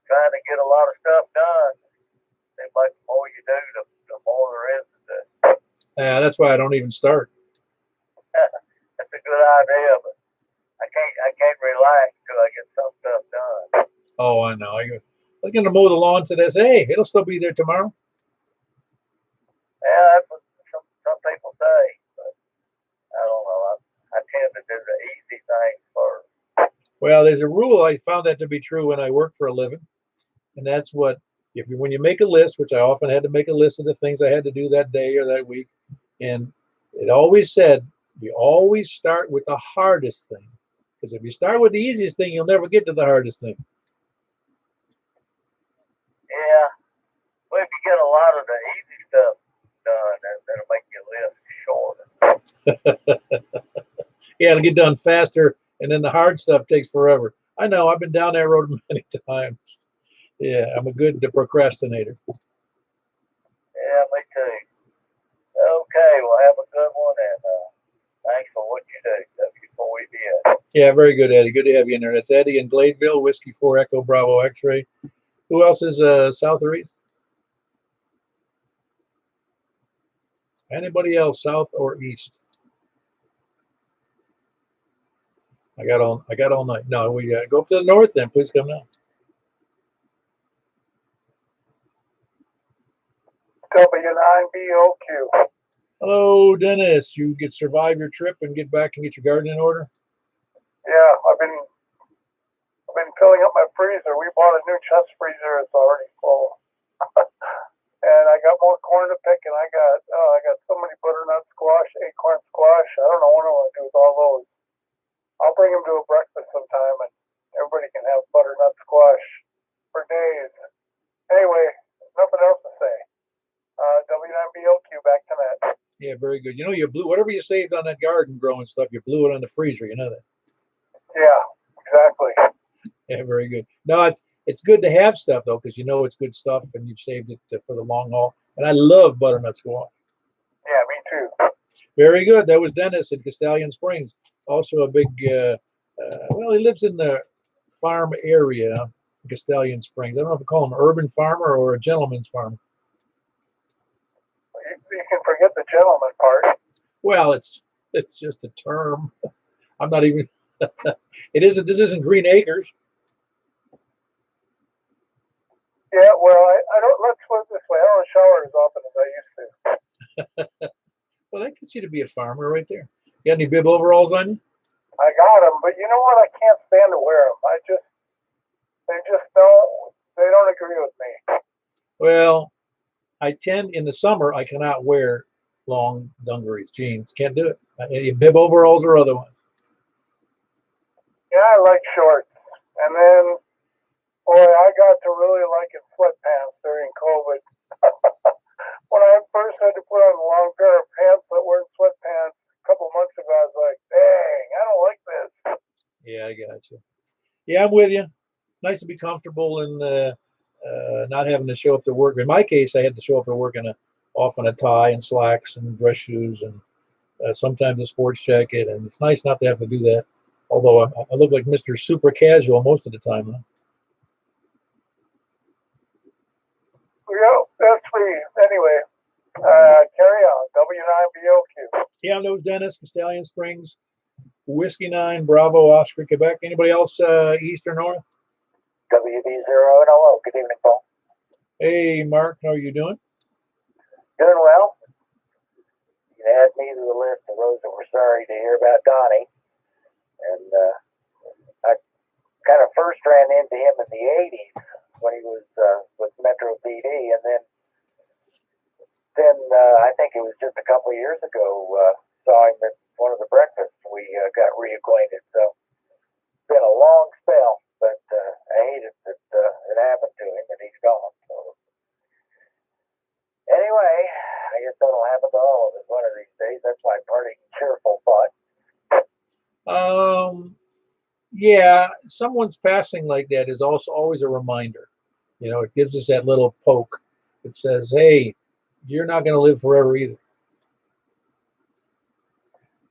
trying to get a lot of stuff done. Seems like the more you do, the more there is to do. Yeah, that's why I don't even start. That's a good idea, but I can't relax till I get some stuff done. Oh, I know. I was going to mow the lawn today. Hey, it'll still be there tomorrow. Yeah, that's what some people say, but I don't know. I tend to do the easy things first. Well, there's a rule. I found that to be true when I work for a living, and that's what when you make a list, which I often had to make a list of the things I had to do that day or that week, and it always said you always start with the hardest thing, because if you start with the easiest thing, you'll never get to the hardest thing. Yeah, well, if you get a lot of the easy stuff done, that'll make your list shorter. Yeah, it'll get done faster, and then the hard stuff takes forever. I know. I've been down that road many times. Yeah, I'm a good procrastinator. Yeah, me too. Okay, well, have a good one, and thanks for what you do. W4EBX. Yeah, very good, Eddie. Good to have you in there. That's Eddie in Gladeville, Whiskey 4 Echo Bravo X-ray. Who else is south or east? Anybody else south or east? I got all night. No, we go up to the north then. Please come down. W9BOQ. Hello, Dennis. You get survive your trip and get back and get your garden in order? Yeah, I've been filling up my freezer. We bought a new chest freezer. It's already full. And I got more corn to pick, and I got so many butternut squash, acorn squash. I don't know what I want to do with all those. I'll bring them to a breakfast sometime, and everybody can have butternut squash for days. Anyway, nothing else to say. W9BOQ, back to that. Yeah, very good. You know, you blew whatever you saved on that garden growing stuff. You blew it on the freezer. You know that. Yeah, exactly. Yeah, very good. No, it's good to have stuff though, because you know it's good stuff, and you've saved it for the long haul. And I love butternut squash. Yeah, me too. Very good. That was Dennis in Castellian Springs. Also a big, well, he lives in the farm area, Castellian Springs. I don't know if we call him an urban farmer or a gentleman's farmer. You can forget the gentleman part. Well, it's just a term. I'm not even. It isn't. This isn't Green Acres. Yeah, well, I don't. Let's put it this way. I don't shower as often as I used to. Well, that gets you to be a farmer right there. You got any bib overalls on you? I got them, but you know what? I can't stand to wear them. They don't agree with me. Well, I tend in the summer I cannot wear long dungarees, jeans. Can't do it. Any bib overalls or otherwise. Yeah, I like shorts. And then, boy, I got to really liking sweatpants during COVID. When I first had to put on a long pair of pants that weren't sweatpants a couple months ago, I was like, dang, I don't like this. Yeah, I got you. Yeah, I'm with you. It's nice to be comfortable and not having to show up to work. In my case, I had to show up to work often a tie and slacks and dress shoes and sometimes a sports jacket. And it's nice not to have to do that. Although I look like Mr. Super Casual most of the time. Huh? Yeah, that's me. Anyway, carry on. W9BOQ. Yeah, I'm those Dennis, Stallion Springs, Whiskey 9, Bravo, Oscar, Quebec. Anybody else east or north? WB0NLO. Good evening, Paul. Hey, Mark, how are you doing? Doing well. You can add me to the list of those that were sorry to hear about Donnie. And I kind of first ran into him in the 80s when he was with Metro PD. And then I think it was just a couple of years ago, saw him at one of the breakfasts. We got reacquainted. So it's been a long spell, but I hate it that it happened to him and he's gone. So anyway, I guess that'll happen to all of us one of these days. That's my parting cheerful thought. Yeah, someone's passing like that is also always a reminder. You know, it gives us that little poke. It says, hey, you're not going to live forever either.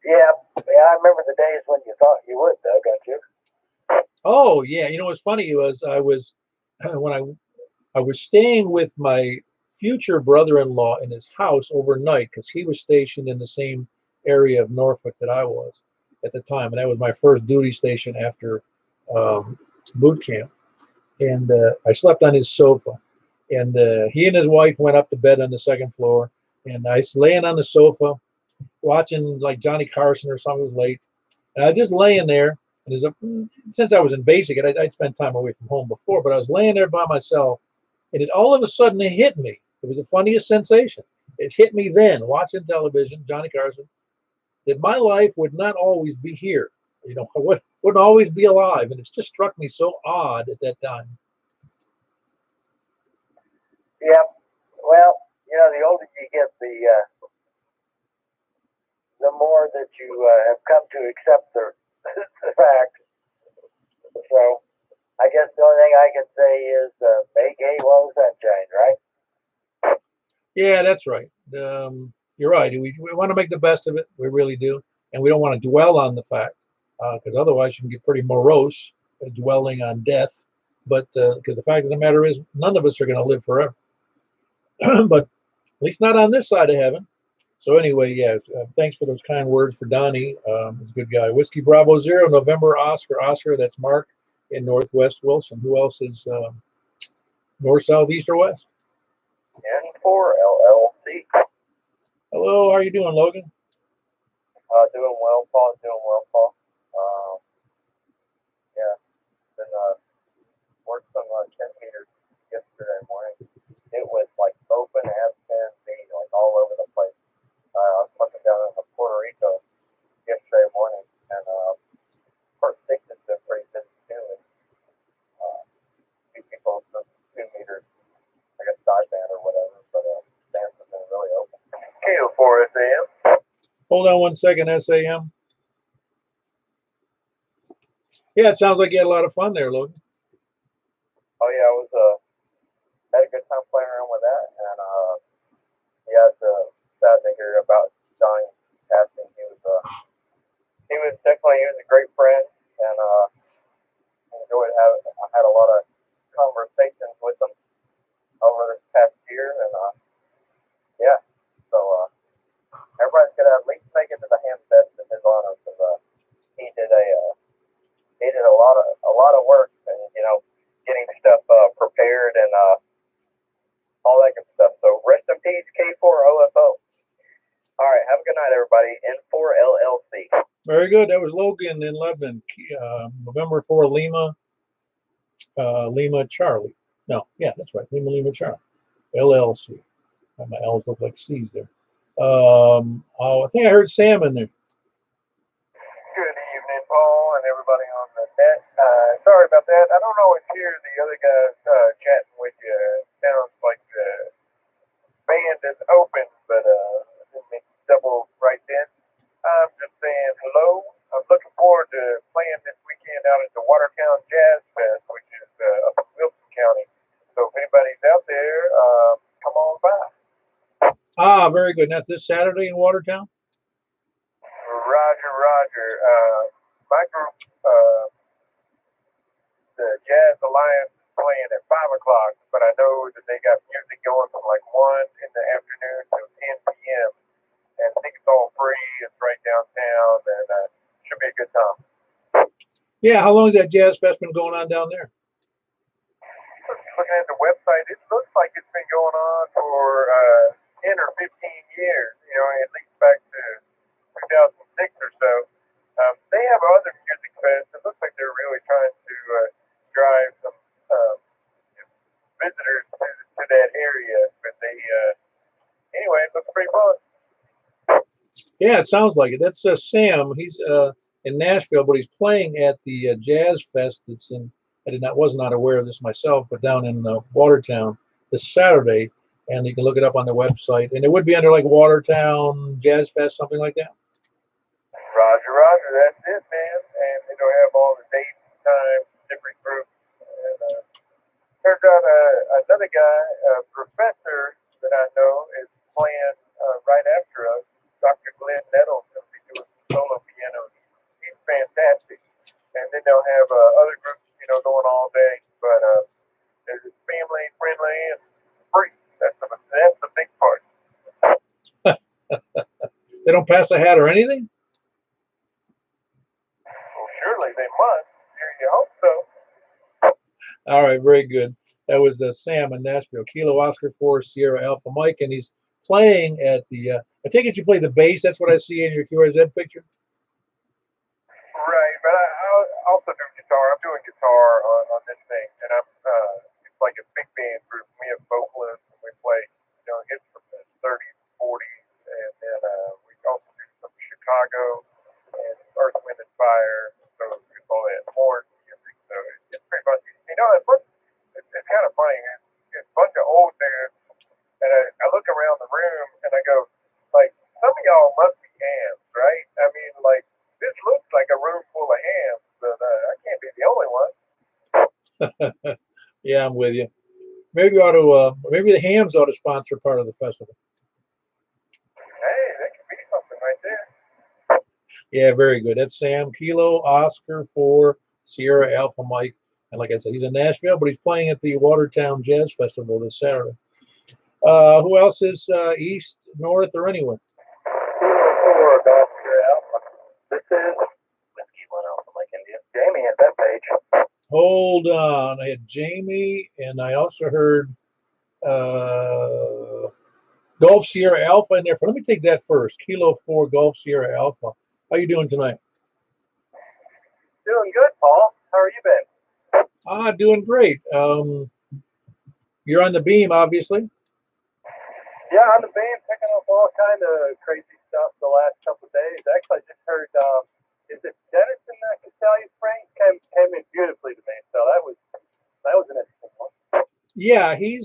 Yeah, I remember the days when you thought you would, though, don't you? Oh, yeah. You know, what's funny was when I was staying with my future brother-in-law in his house overnight because he was stationed in the same area of Norfolk that I was at the time. And that was my first duty station after boot camp. And I slept on his sofa. And he and his wife went up to bed on the second floor. And I was laying on the sofa watching like Johnny Carson or something. It was late. And I was just laying there. And since I was in basic, I'd spent time away from home before, but I was laying there by myself. And it all of a sudden it hit me. It was the funniest sensation. It hit me then, watching television, Johnny Carson, that my life would not always be here. You know, I wouldn't always be alive. And it's just struck me so odd at that time. Yeah. Well, you know, the older you get, the more that you have come to accept the fact. So I guess the only thing I can say is make hay while the sun shines, right? Yeah, that's right. You're right. We want to make the best of it. We really do. And we don't want to dwell on the fact because otherwise you can get pretty morose dwelling on death. But because the fact of the matter is, none of us are going to live forever. But at least not on this side of heaven. So anyway, yeah, thanks for those kind words for Donnie. He's a good guy. Whiskey Bravo 0, November Oscar. Oscar, that's Mark in Northwest Wilson. Who else is north, south, east, or west? N4LLC. Hello, how are you doing, Logan? Doing well, Paul. Doing well, Paul. Yeah, been worked some 10 meters yesterday morning. It was like open as can be, like all over the place. I was looking down in Puerto Rico yesterday morning, and of course, Dixon's been pretty busy too. And few people took 2 meters, I guess, sideband or whatever, but stands have been really open. KO4 SAM. Hold on one second, SAM. Yeah, it sounds like you had a lot of fun there, Logan. Oh yeah, I was had a good time playing around with that, and yeah, it's sad to hear about Johnny passing. He was definitely a great friend, and enjoyed having. I had a lot of conversations with him over this past year, and yeah, so everybody's gonna at least make it to the handset in his honor because he did a lot of work, and you know, getting stuff prepared and all that good stuff. So rest in peace, K4OFO. All right, have a good night, everybody. N4LLC. Very good. That was Logan in Lebanon, November 4, Lima Charlie. No, yeah, that's right. Lima Charlie, LLC. My L's look like C's there. I think I heard Sam in there. Good evening, Paul, and everybody on the net. Sorry about that. I don't always hear the other guys chatting with you. It sounds like the band is open, but I didn't mean to double right in. I'm just saying hello. I'm looking forward to playing this weekend out at the Watertown Jazz Fest, which is up in Wilson County. So if anybody Ah, very good. And that's this Saturday in Watertown? Roger, Roger. My group, the Jazz Alliance, is playing at 5 o'clock, but I know that they got music going from like 1 in the afternoon to 10 p.m. And I think it's all free. It's right downtown, and should be a good time. Yeah, how long has that Jazz Fest been going on down there? Looking at the website, it looks like it's been going on for 10 or 15 years. You know, at least back to 2006 or so. They have other music fests. It looks like they're really trying to drive some visitors to that area. But anyway, it looks pretty fun. Yeah, it sounds like it. That's Sam. He's in Nashville, but he's playing at the Jazz Fest. That's in. Was not aware of this myself, but down in Watertown this Saturday, and you can look it up on the website. And it would be under like Watertown Jazz Fest, something like that. Roger, Roger. That's it, man. And it'll have all the dates, times, different groups. And turns out another guy, a professor that I know, is playing right after us. Dr. Glenn Nettles going to be doing solo piano. He's fantastic. And then they'll have other groups, you know, going all day. But it's family friendly and free. That's the big part. They don't pass a hat or anything? Well, surely they must. You hope so. All right, very good. That was Sam in Nashville. Kilo Oscar 4 Sierra Alpha Mike, and he's playing at the. I take it you play the bass. That's what I see in your QRZ picture. Right, but I also do guitar. I'm doing guitar on this thing, and it's like a big band group. We have vocalists, and we play, you know, hits from the 30s, 40s, and then we also do some Chicago and Earth, Wind, and Fire. So we call that horn music. So it's pretty much, you know, it's kind of funny. It's a bunch of old dudes, and I look around the room and I go, like, some of y'all must be hams, right? I mean, like, this looks like a room full of hams, but I can't be the only one. Yeah, I'm with you. Maybe you ought to. Maybe the Hams ought to sponsor part of the festival. Hey, that could be something right there. Yeah, very good. That's Sam Kilo Oscar 4 Sierra Alpha Mike, and like I said, he's in Nashville, but he's playing at the Watertown Jazz Festival this Saturday. Who else is east, north, or anywhere? This is Whiskey 1 Alpha Mike India. Jamie at that page. Hold on. I had Jamie, and I also heard Golf Sierra Alpha in there. Let me take that first. Kilo 4 Golf Sierra Alpha. How you doing tonight? Doing good, Paul. How are you been? Doing great. You're on the beam, obviously. Yeah, on the beam, picking up all kind of crazy stuff the last couple of days. Actually, I just heard, is it Denison that can tell you, Frank? Came in beautifully to me, so that was an interesting one. Yeah, he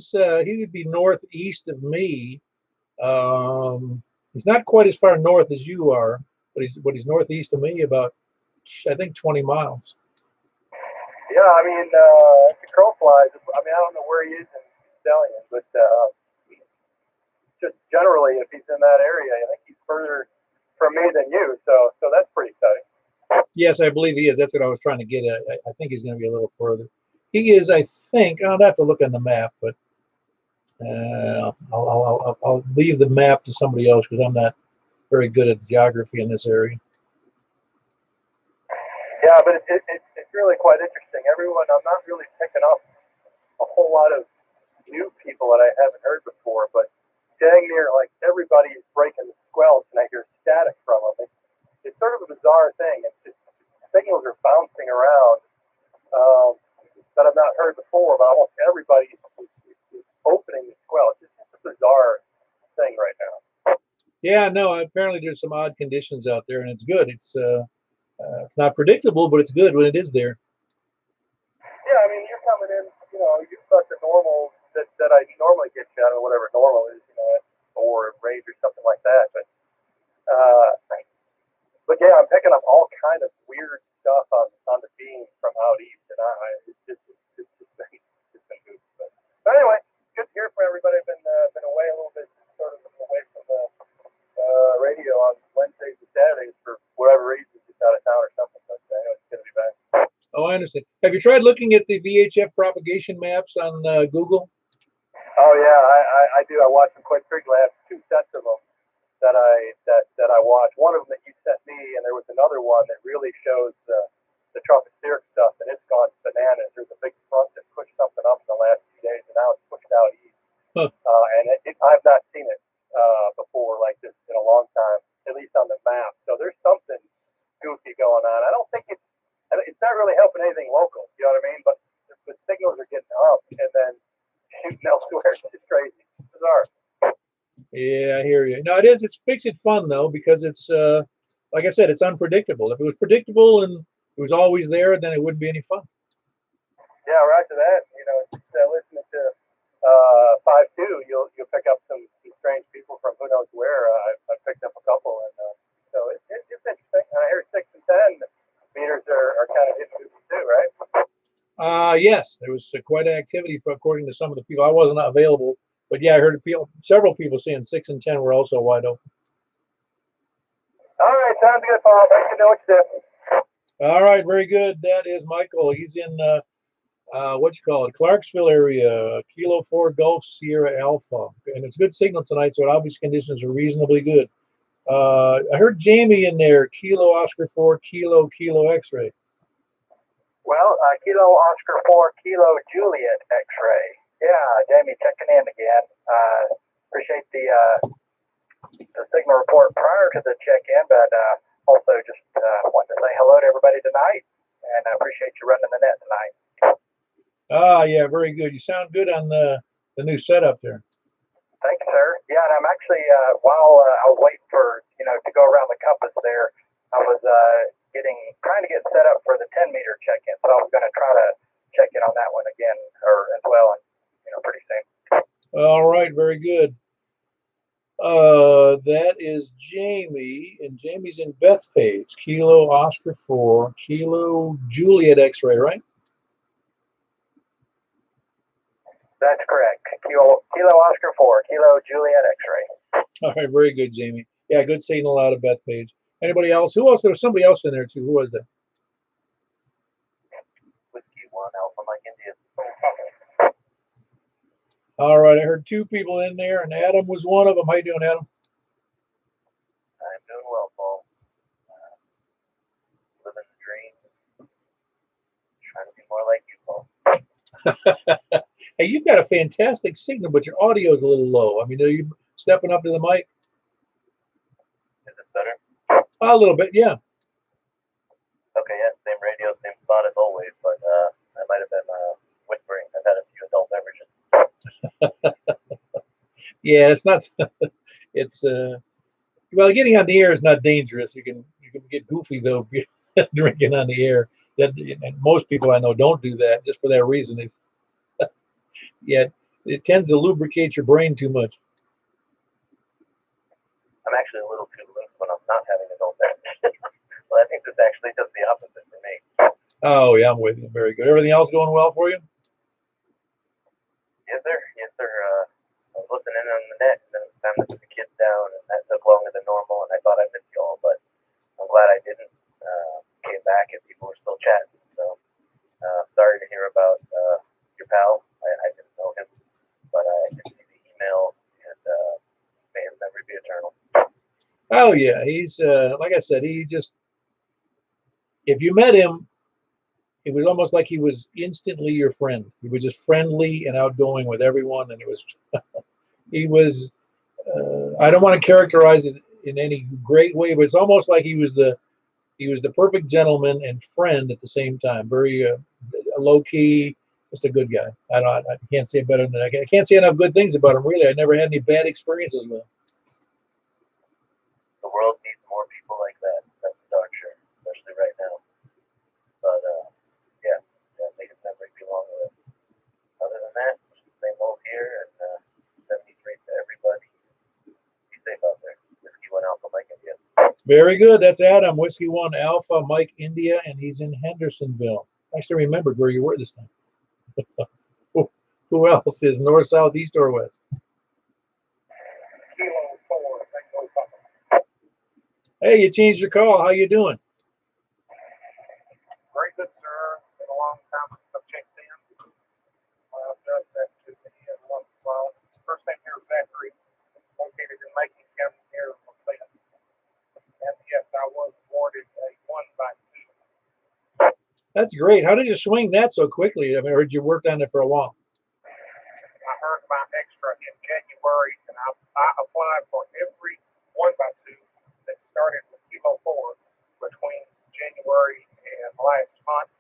would be northeast of me. He's not quite as far north as you are, but he's northeast of me about, I think, 20 miles. Yeah, I mean, if the crow flies, I mean, I don't know where he is in Stallion, but just generally, if he's in that area, I think he's further from me than you, so that's pretty exciting. Yes, I believe he is. That's what I was trying to get at. I think he's going to be a little further. He is, I think. I'll have to look on the map, but I'll leave the map to somebody else because I'm not very good at geography in this area. Yeah, but it's really quite interesting. Everyone, I'm not really picking up a whole lot of new people that I haven't heard before, but dang near like everybody is breaking the squelch, and I hear static from them. It's sort of a bizarre thing. It's just signals are bouncing around that I've not heard before, but almost everybody is opening the squelch. It's just a bizarre thing right now. Yeah, no, apparently there's some odd conditions out there, and it's good. It's not predictable, but it's good when it is there. Yeah, I mean, you're coming in, you know, you've got the normal that I normally get you out of whatever normal is, you know, or rage or something like that. But yeah, I'm picking up all kind of weird stuff on the beam from out east, and it's just been good. But anyway, good to hear from everybody. I've been away a little bit, sort of away on the radio on Wednesdays and Saturdays for whatever reason, just out of town or something. But I know it's going to be back. Oh, I understand. Have you tried looking at the VHF propagation maps on Google? Oh yeah, I do. I watch them quite frequently. I have 2 sets of them that I watch. One of them that you sent me, and there was another one that really shows the tropospheric stuff, and it's gone bananas. There's a big front that pushed something up in the last few days, and now it's pushed out east. Huh. And I've not seen it before like this in a long time, at least on the map. So there's something goofy going on. I don't think it's not really helping anything local. You know what I mean? But the signals are getting up, and then shooting elsewhere. It's just crazy. It's bizarre. Yeah, I hear you. No, it is. It makes it fun though, because it's like I said, it's unpredictable. If it was predictable and it was always there, then it wouldn't be any fun. Yeah, right to that. You know, just listening to 5-2, you'll pick up some strange people from who knows where. I picked up a couple, and so it's interesting. I hear 6 and 10 meters are kind of interesting too, right? Yes, there was quite an activity according to some of the people. I wasn't available, but yeah, I heard several people saying 6 and 10 were also wide open. All right, sounds good, Paul. Thanks for knowing what you do. All right, very good. That is Michael. He's in what you call it, Clarksville area, Kilo 4 Gulf Sierra Alpha, and it's good signal tonight, so obvious conditions are reasonably good. I heard Jamie in there, Kilo Oscar 4 Kilo X-ray. Well, Kilo Oscar 4 Kilo Juliet X-ray. Yeah, Jamie checking in again. Appreciate the signal report prior to the check-in, but also just wanted to say hello to everybody tonight, and I appreciate you running the net tonight. Yeah, very good. You sound good on the new setup there. Thank you, sir. Yeah, and I'm actually, while I was waiting for, to go around the compass there, I was trying to get set up for the 10-meter check-in, so I was going to try to check in on that one again, or as well, and, pretty soon. All right, very good. That is Jamie, and Jamie's in Bethpage, Kilo Oscar 4 Kilo Juliet X-ray, right? That's correct. Kilo Oscar 4 Kilo Juliet X-ray. All right, very good, Jamie. Yeah, good signal out of Bethpage. Anybody else? Who else? There was somebody else in there too. Who was that? Whiskey 1 Alpha Mike India. All right, I heard 2 people in there, and Adam was one of them. How you doing, Adam? I'm doing well, Paul. Living the dream. Trying to be more like you, Paul. Hey, you've got a fantastic signal, but your audio is a little low. I mean, are you stepping up to the mic? Is it better? A little bit, yeah. Okay, yeah, same radio, same spot as always, but I might have been whispering. I've had a few adult beverages. Yeah, it's not. It's well, getting on the air is not dangerous. You can get goofy though drinking on the air. That, and most people I know don't do that just for that reason. Yeah, it tends to lubricate your brain too much. I'm actually a little too loose when I'm not having adult beverages. Well, I think this actually does the opposite for me. Oh yeah, I'm with you. Very good. Everything else going well for you? Yes, sir. Yes, sir. I was listening on the net, and then it was time to put the kids down, and that took longer than normal, and I thought I missed you all, but I'm glad I didn't. Came back, and people were still chatting. So sorry to hear about your pal. I didn't know him, but I did see the email, and may his memory be eternal. Oh yeah, he's like I said, he just, if you met him, it was almost like he was instantly your friend. He was just friendly and outgoing with everyone, and it was he was. I don't want to characterize it in any great way, but it's almost like he was the perfect gentleman and friend at the same time. Very low key, just a good guy. I can't say it better than that. I can't say enough good things about him. Really, I never had any bad experiences with him. The world needs more people like that. That's darn sure, especially right now. But yeah, make his memory be long lived. Other than that, same old here, and 73 to everybody. Be safe out there. Whiskey 1 Alpha Mike India. Very good. That's Adam, Whiskey 1 Alpha Mike India, and he's in Hendersonville. I actually remembered where you were this time. Who else is north, south, east, or west? Kilo 4 Hey, you changed your call. How you doing? Very good, sir. Been a long time since I've checked in. Does that to me every once in a while. First name here is Zachary, located in Macon County here from Flint. And yes, I was awarded a 1x2. That's great. How did you swing that so quickly? I mean, I heard you worked on it for a while. I earned my extra in January, and I applied for every 1x2 that started with Kilo 4 between January and last month,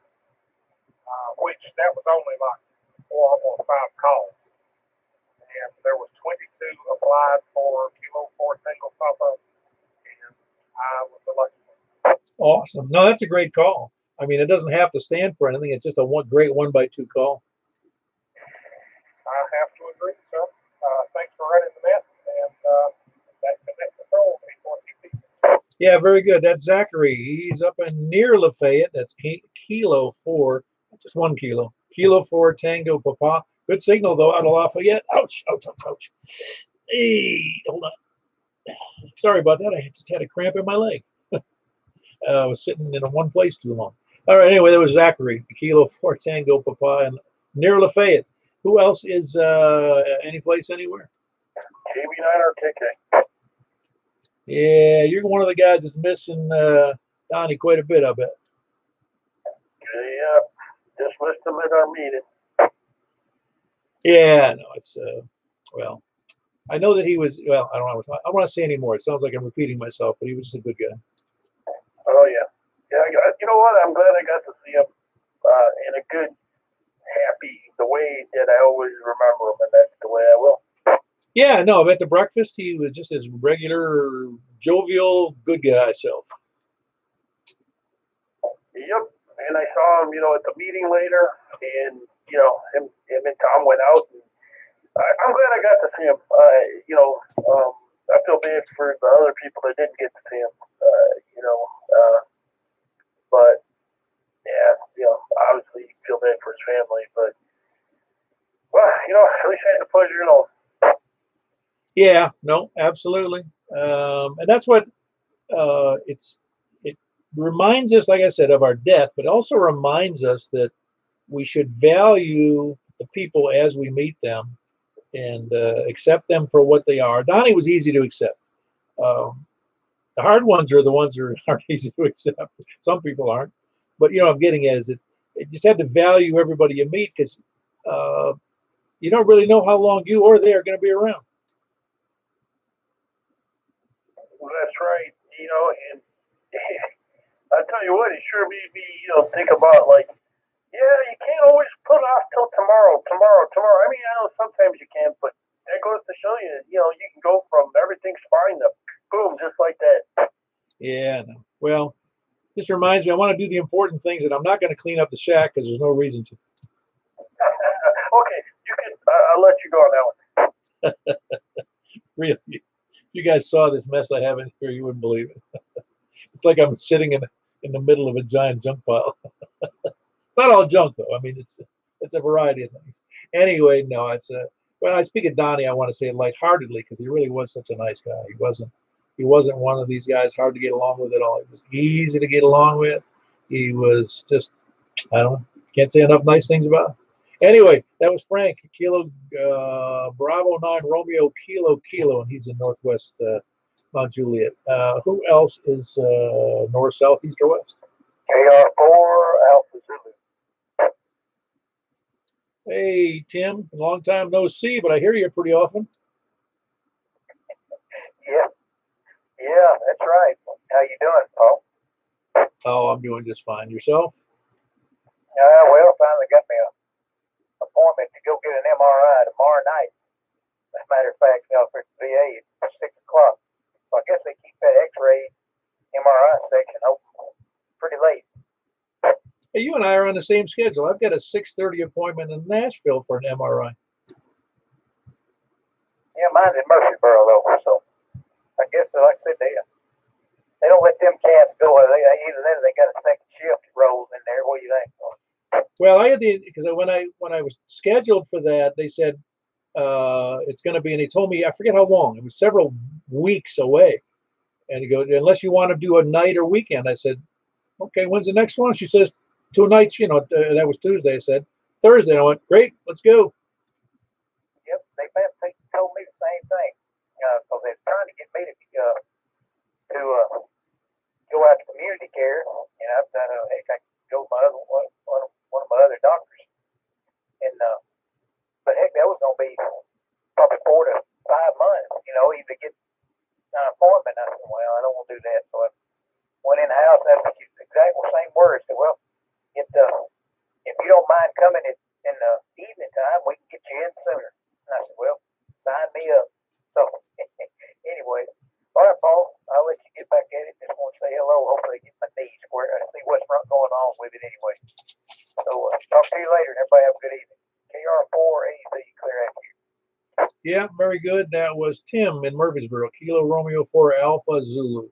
which that was only like 4 or 5 calls. And there was 22 applied for Kilo 4 single pop-up, and I was the lucky one. Awesome. No, that's a great call. I mean, it doesn't have to stand for anything. It's just a great 1x2 call. I have to agree, sir. Thanks for running the net, and that's the next control before you. Yeah, very good. That's Zachary. He's up in near Lafayette. That's Kilo 4, just 1 kilo. Kilo 4 Tango Papa. Good signal though out of Lafayette. Ouch, ouch, ouch, ouch. Hey, hold on. Sorry about that. I just had a cramp in my leg. I was sitting in one place too long. All right. Anyway, that was Zachary. Kilo 4 Tango Papa and near Lafayette. Who else is any place anywhere? KB9 or KK? Yeah, you're one of the guys that's missing Donnie quite a bit, I bet. Yeah, just missed him at our meeting. Yeah, no, it's well, I know that he was. Well, I don't know. I don't want to say anymore. It sounds like I'm repeating myself, but he was just a good guy. Oh yeah, yeah. You know what? I'm glad I got to see him in a good, happy, the way that I always remember him, and that's the way I will. Yeah, no, at the breakfast, he was just his regular, jovial, good guy self. Yep. And I saw him, at the meeting later, and him and Tom went out. And I'm glad I got to see him. I feel bad for the other people that didn't get to see him. But yeah, obviously you feel bad for his family, but well, at least I had the pleasure, Yeah, no, absolutely, and that's what it reminds us, like I said, of our death, but also reminds us that we should value the people as we meet them and accept them for what they are. Donnie was easy to accept. The hard ones are the ones that aren't easy to accept. Some people aren't, but I'm getting at is it just have to value everybody you meet because you don't really know how long you or they are going to be around. Well, that's right. And I tell you what, it sure made me, think about yeah, you can't always put off till tomorrow. I mean, I know sometimes you can, but that goes to show you, you can go from everything's fine to boom, just like that. Yeah. No. Well, this reminds me, I want to do the important things, and I'm not going to clean up the shack because there's no reason to. Okay, you can. I'll let you go on that one. Really, you guys saw this mess I have in here, you wouldn't believe it. It's like I'm sitting in the middle of a giant junk pile. Not all junk though. I mean, it's a variety of things. Anyway, no, when I speak of Donnie, I want to say it lightheartedly because he really was such a nice guy. He wasn't one of these guys hard to get along with at all. He was easy to get along with. He was just, I don't know, can't say enough nice things about him. Anyway, that was Frank, Kilo Bravo 9 Romeo Kilo, and he's in Northwest Mount Juliet. Who else is north, south, east, or west? KR4 Alpha Zulu. Hey, Tim, long time no see, but I hear you pretty often. Yeah, that's right. How you doing, Paul? Oh, I'm doing just fine. Yourself? Well, finally got me an appointment to go get an MRI tomorrow night. As a matter of fact, for VA, it's 6 o'clock. So I guess they keep that X-ray MRI section open pretty late. Hey, you and I are on the same schedule. I've got a 6:30 appointment in Nashville for an MRI. Yeah, mine's in Murfreesboro, though. So I guess, like I said, they don't let them cats go. Either then they got a second shift rolls in there. What do you think? Well, I had because when I was scheduled for that, they said it's going to be, and they told me I forget how long. It was several weeks away, And he goes, unless you want to do a night or weekend. I said, okay, when's the next one? She says, 2 nights, you know, that was Tuesday. I said, Thursday. I went, great, let's go. Yep, they told me the same thing. So they're trying to get me to go out to community care, and I've done heck, I can go with my other one of my other doctors, and but heck, that was gonna be probably 4 to 5 months, you know, even to get an appointment. I said, well, I don't want to do that, so I went in the house. That's the exact same words. I said, well, if you don't mind coming in the evening time, we can get you in sooner. And I said, well, sign me up. So anyway, all right, Paul, I'll let you get back at it. Just want to say hello. Hopefully, get my knees square. I see what's going on with it anyway. So talk to you later. Everybody have a good evening. KR4 AZ, clear after you. Yeah, very good. That was Tim in Murfreesboro, Kilo Romeo 4 Alpha Zulu.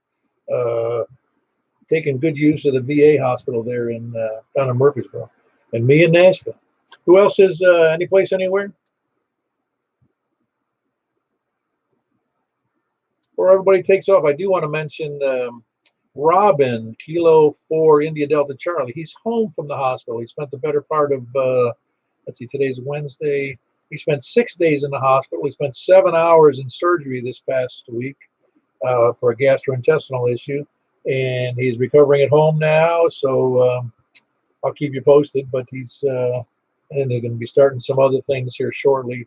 Taking good use of the VA hospital there in down in Murfreesboro. And me in Nashville. Who else is any place anywhere? Before everybody takes off, I do want to mention Robin, Kilo 4 India Delta Charlie. He's home from the hospital. He spent the better part of, let's see, today's Wednesday. He spent 6 days in the hospital. He spent 7 hours in surgery this past week for a gastrointestinal issue. And he's recovering at home now. So I'll keep you posted. But he's, and they're going to be starting some other things here shortly.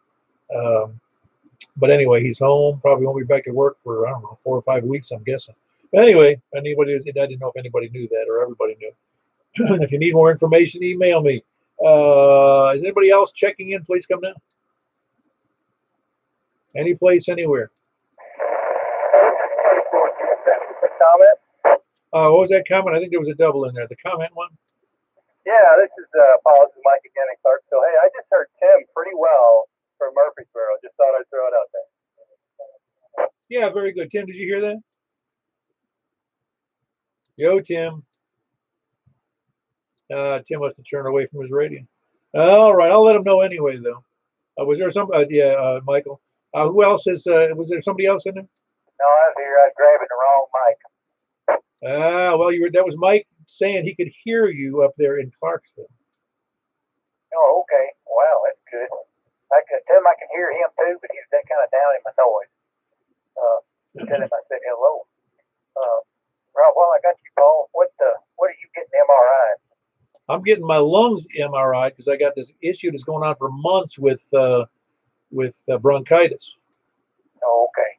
But anyway, he's home. Probably won't be back to work for, I don't know, 4 or 5 weeks, I'm guessing. But anyway, I didn't know if anybody knew that or everybody knew. If you need more information, email me. Is anybody else checking in? Please come down. Any place, anywhere. Comment? What was that comment? I think there was a double in there. The comment one? Yeah, this is Paul. This is Mike again in Clarksville. Hey, I just heard Tim pretty well from Murfreesboro. Just thought I'd throw it out there. Yeah, very good. Tim, did you hear that? Yo, Tim. Tim must have turned away from his radio. All right, I'll let him know anyway, though. Was there some? Michael. Who else is? Was there somebody else in there? No, I was here. I was grabbing the wrong mic. Well, that was Mike saying he could hear you up there in Clarksville. Oh, okay. Wow, that's good. I can tell him I can hear him too, but he's that kind of down in my noise. Tell him I said hello. Right, well, I got you, Paul. What are you getting MRI? I'm getting my lungs MRI because I got this issue that's going on for months with bronchitis. Oh, okay.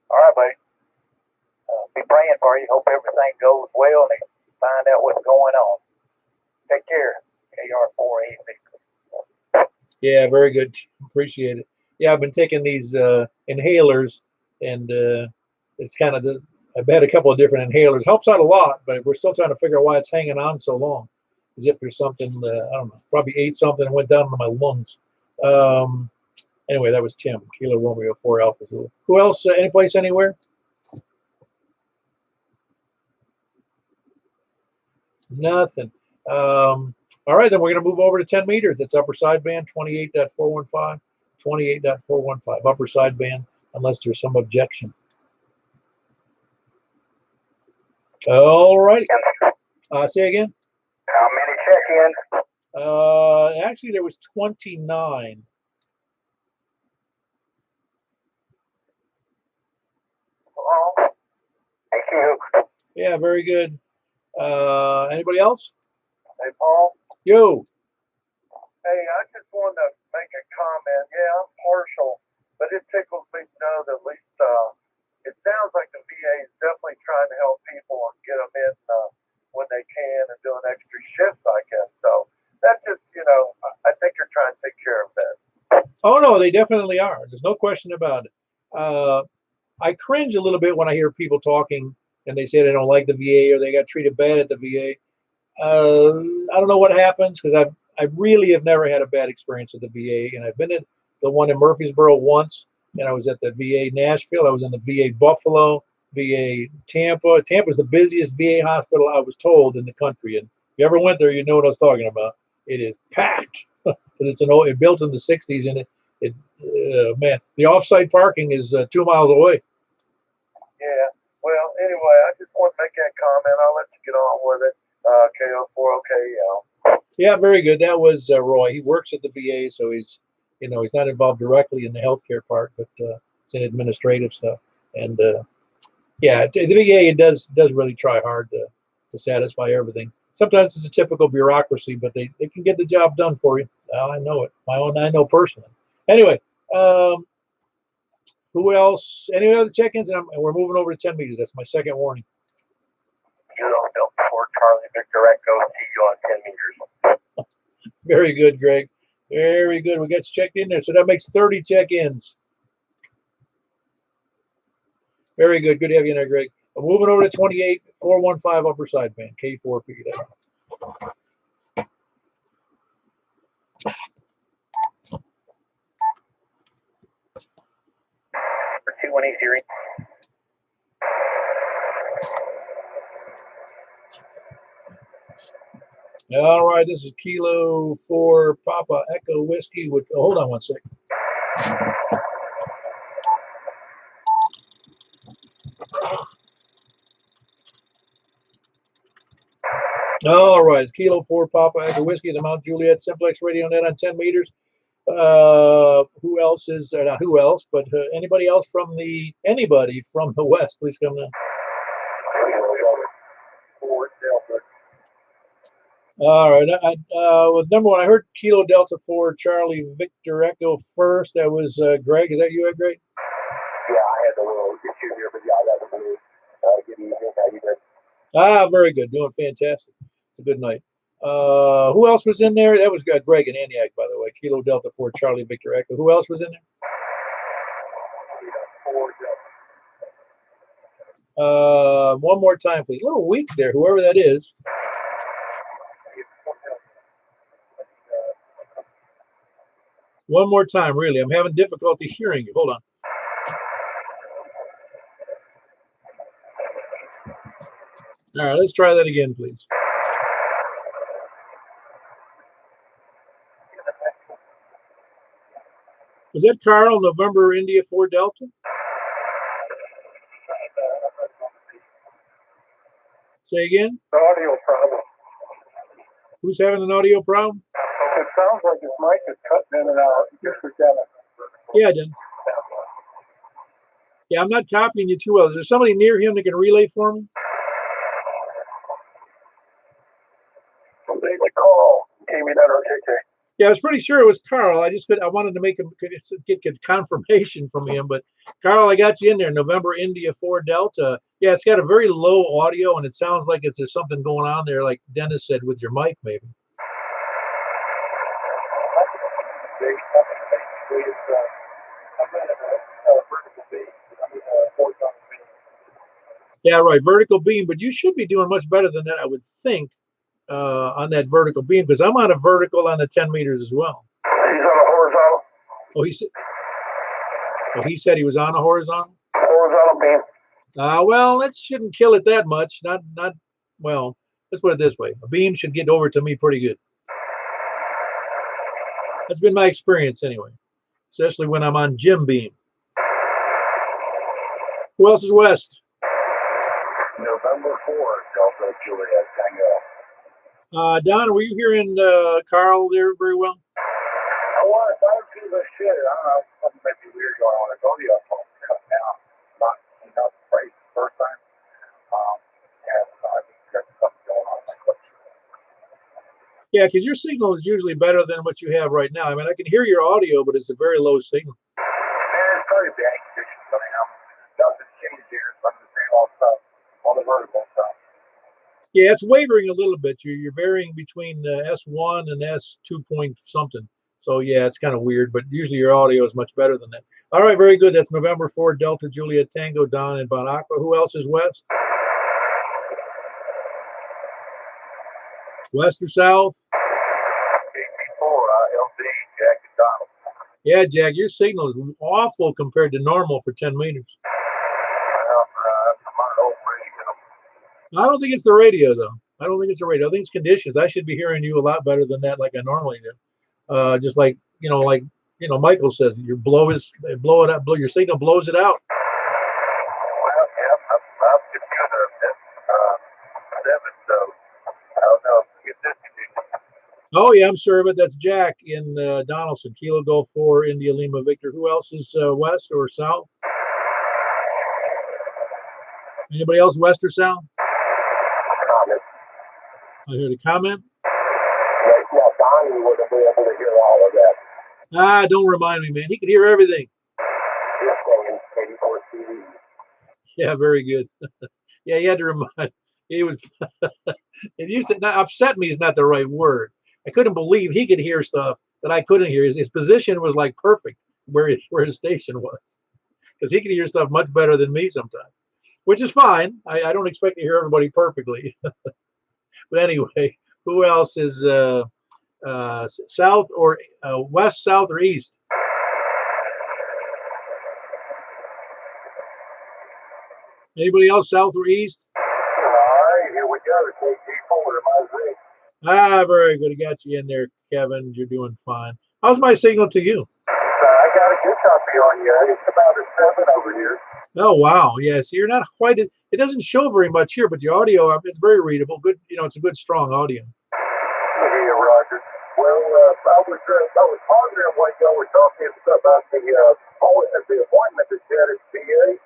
All right, buddy. Be praying for you. Hope everything goes well and find out what's going on. Take care. KR4 AZ. Yeah, very good. Appreciate it. Yeah, I've been taking these inhalers, and it's kind of I've had a couple of different inhalers. Helps out a lot, but we're still trying to figure out why it's hanging on so long. As if there's something, I don't know, probably ate something and went down into my lungs. Anyway, that was Tim, Kilo Romeo 4 Alpha Zulu. Who else? Any place, anywhere? Nothing. All right, then we're going to move over to 10 meters. It's upper sideband, 28.415, 28.415, upper sideband, unless there's some objection. All righty. Say again? How many check-ins? Actually, there was 29. Oh, thank you. Yeah, very good. Anybody else? Hey, Paul. Yo. Hey, I just wanted to make a comment. Yeah, I'm partial, but it tickles me to know that at least it sounds like the VA is definitely trying to help people and get them in when they can and doing extra shifts, I guess. So that's just, I think you're trying to take care of that. Oh, no, they definitely are. There's no question about it. I cringe a little bit when I hear people talking and they say they don't like the VA or they got treated bad at the VA. I don't know what happens because I really have never had a bad experience with the VA, and I've been at the one in Murfreesboro once, and I was at the VA Nashville. I was in the VA Buffalo, VA Tampa. Tampa's the busiest VA hospital, I was told, in the country. And if you ever went there, you know what I was talking about. It is packed. It's it built in the 60s, and man, the off-site parking is 2 miles away. Yeah, well, Well, anyway, I just want to make that comment. I'll let you get on with it. KO4OKL. Yeah, very good. That was Roy. He works at the VA, so he's he's not involved directly in the healthcare part, but it's in administrative stuff. And yeah, the VA does really try hard to satisfy everything. Sometimes it's a typical bureaucracy, but they can get the job done for you. I know it. I know personally. Anyway, who else? Any other check-ins? And we're moving over to 10 meters. That's my second warning. Kilo Delta 4 Charlie Victor Echo. See you on 10 meters. Very good, Greg. Very good. We got you checked in there. So that makes 30 check-ins. Very good. Good to have you in there, Greg. I'm moving over to 28, 415 upper sideband, K4 figured out. 218 Siri. All right, this is Kilo 4 Papa Echo Whiskey with, hold on one second. All right, it's Kilo 4 Papa Echo Whiskey, the Mount Juliet Simplex Radio Net on 10 meters. Who else is, not who else, but anybody from the West, please come down. All right, well, number one, I heard Kilo Delta 4 Charlie Victor Echo first. That was Greg. Is that you, Greg? Yeah, I had a little issue here, but yeah, that was me. Good evening. How you doing? Ah, very good. Doing fantastic. It's a good night. Who else was in there? That was Greg and Antioch, by the way. Kilo Delta 4 Charlie Victor Echo. Who else was in there? One more time, please. A little weak there, whoever that is. One more time, really. I'm having difficulty hearing you. Hold on. All right, let's try that again, please. Was that Carl, November, India 4 Delta? Say again? Audio problem. Who's having an audio problem? It sounds like his mic is cutting in and out. Yeah, I did. Yeah, I'm not copying you too well. Is there somebody near him that can relay for me? Somebody to call. Came in at RKK. Yeah, I was pretty sure it was Carl. I wanted to make him get confirmation from him. But Carl, I got you in there. November India 4 Delta. Yeah, it's got a very low audio, and it sounds like there's something going on there, like Dennis said, with your mic, maybe. Yeah, right. Vertical beam, but you should be doing much better than that, I would think, on that vertical beam, because I'm on a vertical on the 10 meters as well. He's on a horizontal. He said he was on a horizontal. Horizontal beam. Well, that shouldn't kill it that much. Well, let's put it this way. A beam should get over to me pretty good. That's been my experience anyway, especially when I'm on Jim beam. Who else is west? November 4, Delta Juliet Tango. Donna, were you hearing Carl there very well? I was. I was doing this shit. I don't know. Something might be weird going on. It's audio phone cutting out. Not great the first time. And I think there's something going on. Yeah, because your signal is usually better than what you have right now. I mean, I can hear your audio, but it's a very low signal. It's probably bad conditions. I mean, nothing's changed here. It's the same old stuff. All the vertical stuff. Yeah, it's wavering a little bit. You're varying between S1 and S2 point something. So yeah, it's kind of weird, but usually your audio is much better than that. All right, very good. That's November 4 Delta Juliet Tango Don and Bon Aqua. Who else is west? West or south? 84, LD, Jack and Donald. Yeah, Jack, your signal is awful compared to normal for 10 meters. I'm on old radio. I don't think it's the radio, though. I don't think it's the radio. I think it's conditions. I should be hearing you a lot better than that, like I normally do. Just like Michael says, blow it up, your signal blows it out. Well, yeah, So I don't know if you get this condition. Oh yeah, I'm sure, but that's Jack in Donaldson. Kilo Golf 4, India Lima Victor. Who else is west or south? Anybody else west or south? Comment. I heard a comment. Yeah, Donnie wouldn't be able to hear all of that. Ah, don't remind me, man. He could hear everything. He's saying 84 TV. Yeah, very good. Yeah, he had to remind. He was. It used to not upset me. Is not the right word. I couldn't believe he could hear stuff that I couldn't hear. His position was like perfect where his station was, because he could hear stuff much better than me sometimes, which is fine. I don't expect to hear everybody perfectly. But anyway, who else is south or west, south, or east? Anybody else south or east? All right, here we go. KG forward of my rig. Ah, very good. I got you in there, Kevin. You're doing fine. How's my signal to you? I got a good copy on you. It's about a 7 over here. Oh, wow. Yes, you're not quite. It doesn't show very much here, but the audio, it's very readable. Good. It's a good, strong audio. Hey, Roger. Well, I was pondering what y'all were talking about the appointment that you had at PA.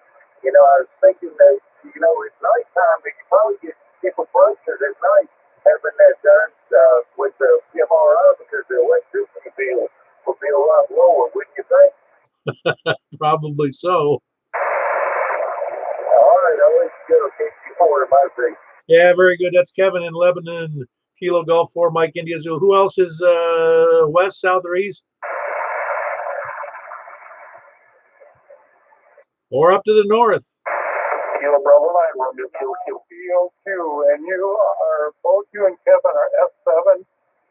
I was thinking that, it's nighttime, but you probably get people frustrated at night having that done with the MRI because the electricity bill would be a lot lower, wouldn't you think? Probably so. All right, I'll let you go. Keep you forward, my friend. Yeah, very good. That's Kevin in Lebanon. Kilo Golf 4, Mike India Zoo. Who else is west, south, or east? Or up to the north? Kilo Bravo 9, Romeo CO2, and both you and Kevin are F7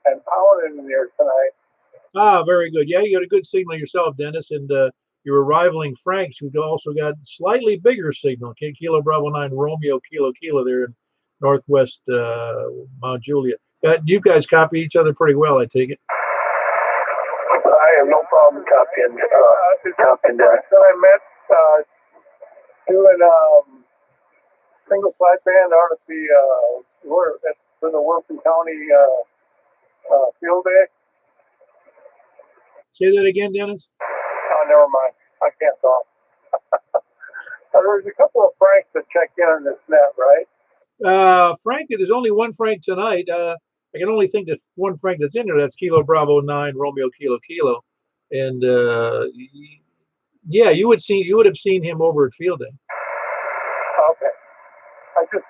and pounding in there tonight. Ah, very good. Yeah, you got a good signal yourself, Dennis, and you were rivaling Frank's, who also got slightly bigger signal. Kilo Bravo 9, Romeo Kilo there in northwest Mount Juliet. You guys copy each other pretty well, I take it. I have no problem copying that. I met doing single side band out at the Wilson County field day. Say that again, Dennis. Oh, never mind. I can't talk. There's a couple of Franks that check in on this net, right? Frank, there's only one Frank tonight. I can only think there's one Frank that's in there. That's Kilo Bravo 9, Romeo Kilo. And yeah, you would have seen him over at field day. Okay. I just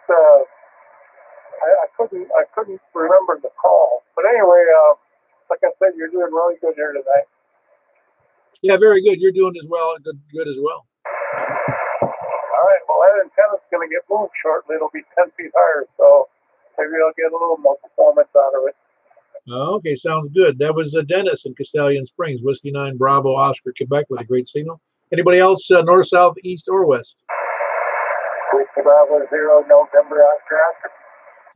I couldn't remember the call. But anyway, like I said, you're doing really good here tonight. Yeah, very good. You're doing as well. Good as well. All right. Well, that antenna's going to get moved shortly. It'll be 10 feet higher, so maybe I'll get a little more performance out of it. Okay, sounds good. That was Dennis in Castellian Springs, Whiskey 9 Bravo Oscar, Quebec, with a great signal. Anybody else north, south, east, or west? Whiskey Bravo 0, November Oscar Oscar.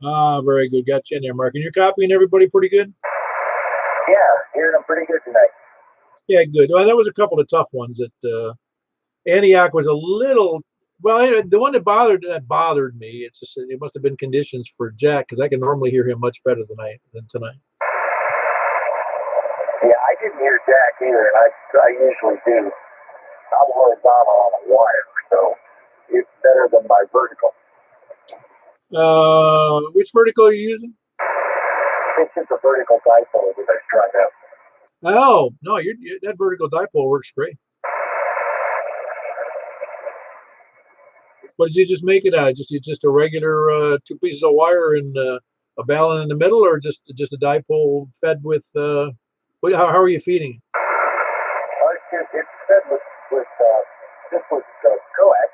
Ah, very good. Got you in there, Mark. And you're copying everybody pretty good? Yeah, hearing them pretty good tonight. Yeah, good. Well, there was a couple of tough ones. That Antioch was a little. Well, the one that bothered me. It's just it must have been conditions for Jack, because I can normally hear him much better than tonight. Yeah, I didn't hear Jack either, and I usually do. I'm horizontal on a wire, so it's better than my vertical. Which vertical are you using? It's just a vertical dipole that I tried out. Oh no, that vertical dipole works great. What did you just make it out? Just a regular 2 pieces of wire and a balun in the middle, or just a dipole fed with? How are you feeding it? It's fed with this was coax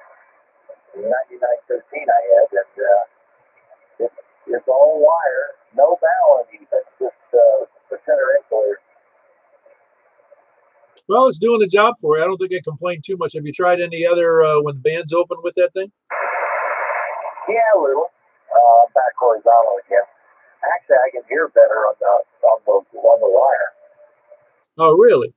9913 I had, and it's all wire, no balun even, just the center insulator. Well, it's doing the job for you. I don't think I complain too much. Have you tried any other when the band's open with that thing? Yeah, a little. Back horizontal again. Actually, I can hear better on the wire. Oh, really?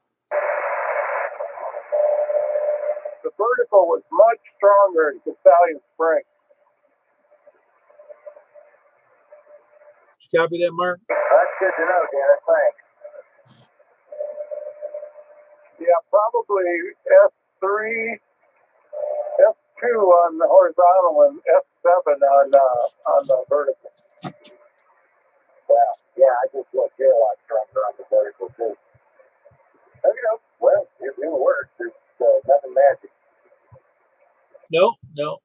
The vertical was much stronger in Castellian Springs. you copy that, Mark? That's good to know, Dennis. Thanks. Yeah, probably S3, S2 on the horizontal and S7 on the vertical. Wow. Yeah, I just look here a lot stronger on the vertical too. Okay, well, it works. It's nothing magic. No,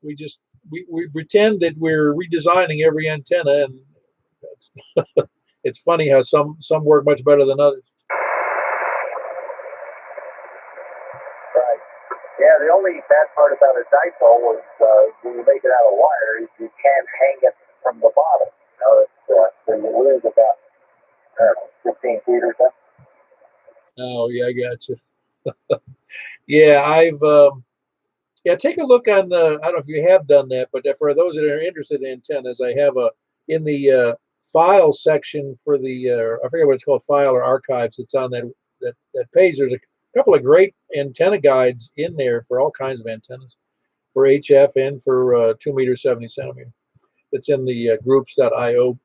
we just we pretend that we're redesigning every antenna, and it's funny how some work much better than others. Right. Yeah, the only bad part about a dipole is when you make it out of wire, is you can't hang it from the bottom. You know, so you lose about 15 feet or something. Oh yeah, I got you. Yeah, yeah, take a look on the. I don't know if you have done that, but for those that are interested in antennas, I have in the file section for the I forget what it's called, file or archives. It's on that page. There's a couple of great antenna guides in there for all kinds of antennas, for HF and for 2 meters 70 centimeter. It's in the groups.io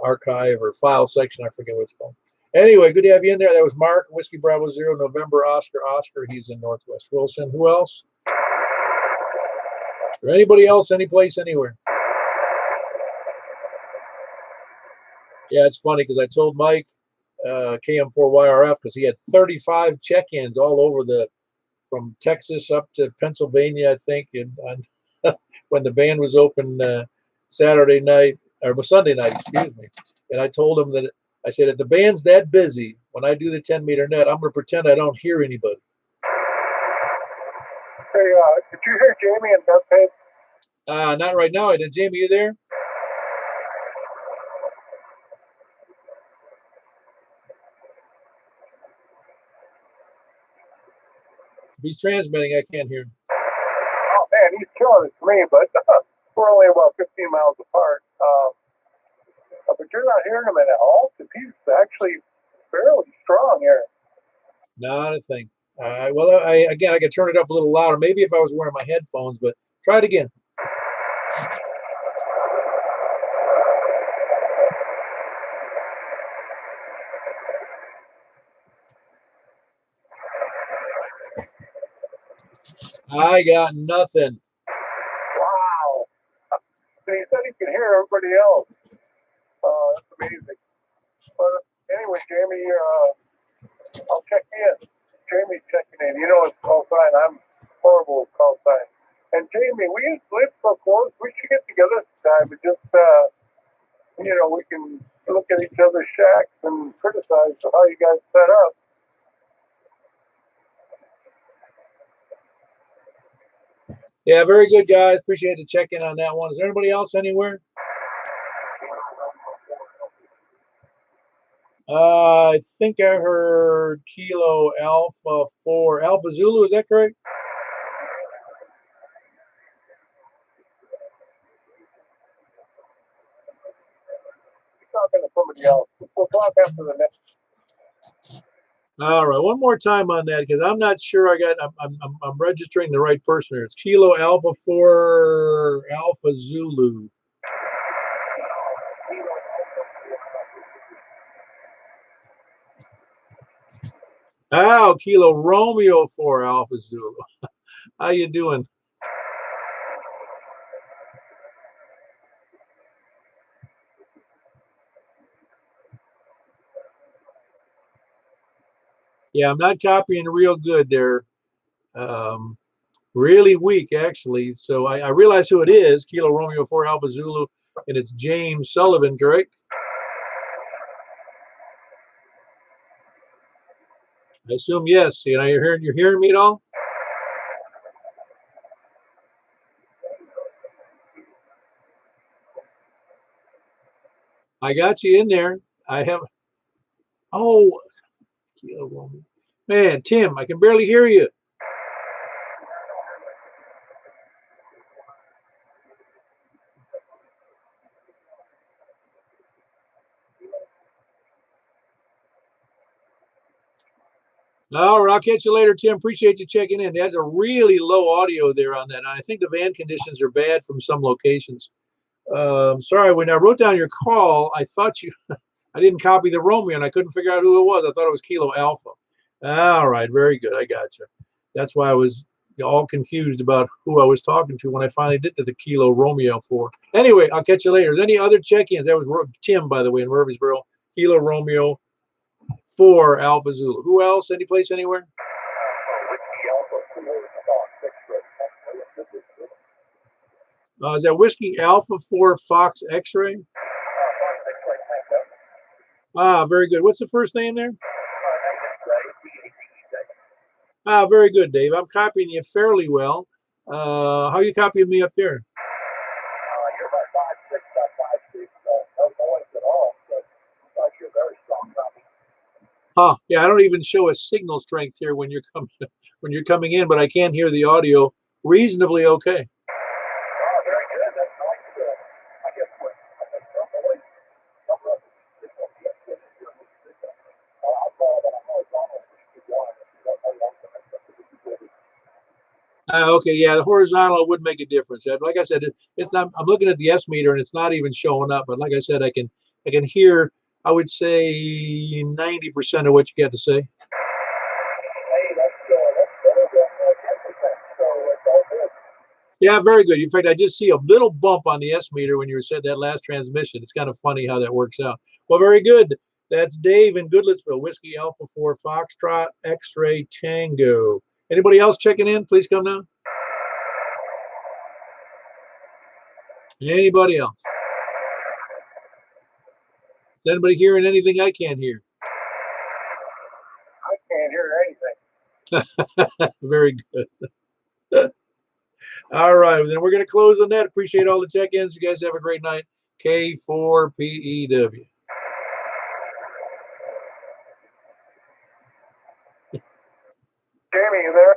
archive or file section. I forget what it's called. Anyway, good to have you in there. That was Mark, Whiskey Bravo 0, November Oscar. He's in Northwest Wilson. Who else? Or anybody else, anyplace, anywhere? Yeah, it's funny because I told Mike, KM4YRF, because he had 35 check-ins all over from Texas up to Pennsylvania, I think, and when the band was open Saturday night, or Sunday night, excuse me. And I told him that, I said, if the band's that busy, when I do the 10-meter net, I'm going to pretend I don't hear anybody. Hey, did you hear Jamie and Bethpage? Not right now. Jamie, you there? If he's transmitting, I can't hear him. Oh man, he's killing it for me, but we're only about 15 miles apart. But you're not hearing him at all, because he's actually fairly strong here. Not a thing. Well, again, I could turn it up a little louder. Maybe if I was wearing my headphones, but try it again. I got nothing. Wow. So he said he could hear everybody else. That's amazing. But anyway, Jamie, I'll check in. Jamie's checking in. You know it's call sign. I'm horrible with call sign. And Jamie, we live so close. We should get together sometime and just, we can look at each other's shacks and criticize how you guys set up. Yeah, very good, guys. Appreciate the check-in on that one. Is there anybody else anywhere? I think I heard Kilo Alpha 4 Alpha Zulu. Is that correct? You're talking to somebody else. We'll talk after the next. All right, one more time on that, because I'm not sure I'm registering the right person here. It's Kilo Alpha 4 Alpha Zulu. Oh, Kilo Romeo 4 Alpha Zulu. How you doing? Yeah, I'm not copying real good there. Really weak, actually. So I realize who it is, Kilo Romeo 4 Alpha Zulu, and it's James Sullivan, correct? I assume yes. You know, you're hearing me at all? I got you in there. I have. Oh, Kilo Romeo. Man, Tim, I can barely hear you. All right, I'll catch you later, Tim. Appreciate you checking in. There's a really low audio there on that. I think the van conditions are bad from some locations. Sorry, when I wrote down your call, I thought you, I didn't copy the Romeo and I couldn't figure out who it was. I thought it was Kilo Alpha. All right, very good. I got you. That's why I was all confused about who I was talking to when I finally did to the Kilo Romeo 4. Anyway, I'll catch you later. Is there any other check-ins? That was Tim, by the way, in Murfreesboro. Kilo Romeo 4 Alpha Zulu. Who else? Any place, anywhere? Is that Whiskey Alpha 4 Fox X-Ray? Ah, very good. What's the first name there? Ah, very good, Dave. I'm copying you fairly well. How are you copying me up there? You're about 5'6", about 5'6", no noise at all. So you're very strong copy. Huh? Yeah, I don't even show a signal strength here when you're coming in, but I can hear the audio reasonably okay. Oh, very good. That's nice. I guess what I'll call that. I know it's almost 61. Okay, yeah, the horizontal would make a difference. Like I said, it's not. I'm looking at the S meter and it's not even showing up. But like I said, I can hear. I would say 90% of what you got to say. Hey, that's better than 10%. So it's all good. Yeah, very good. In fact, I just see a little bump on the S meter when you said that last transmission. It's kind of funny how that works out. Well, very good. That's Dave in Goodlettsville, Whiskey Alpha 4 Foxtrot X-Ray Tango. Anybody else checking in? Please come now. Anybody else? Is anybody hearing anything I can't hear? I can't hear anything. Very good. All right, then we're going to close on that. Appreciate all the check-ins. You guys have a great night. K4PEW. Jamie, you there?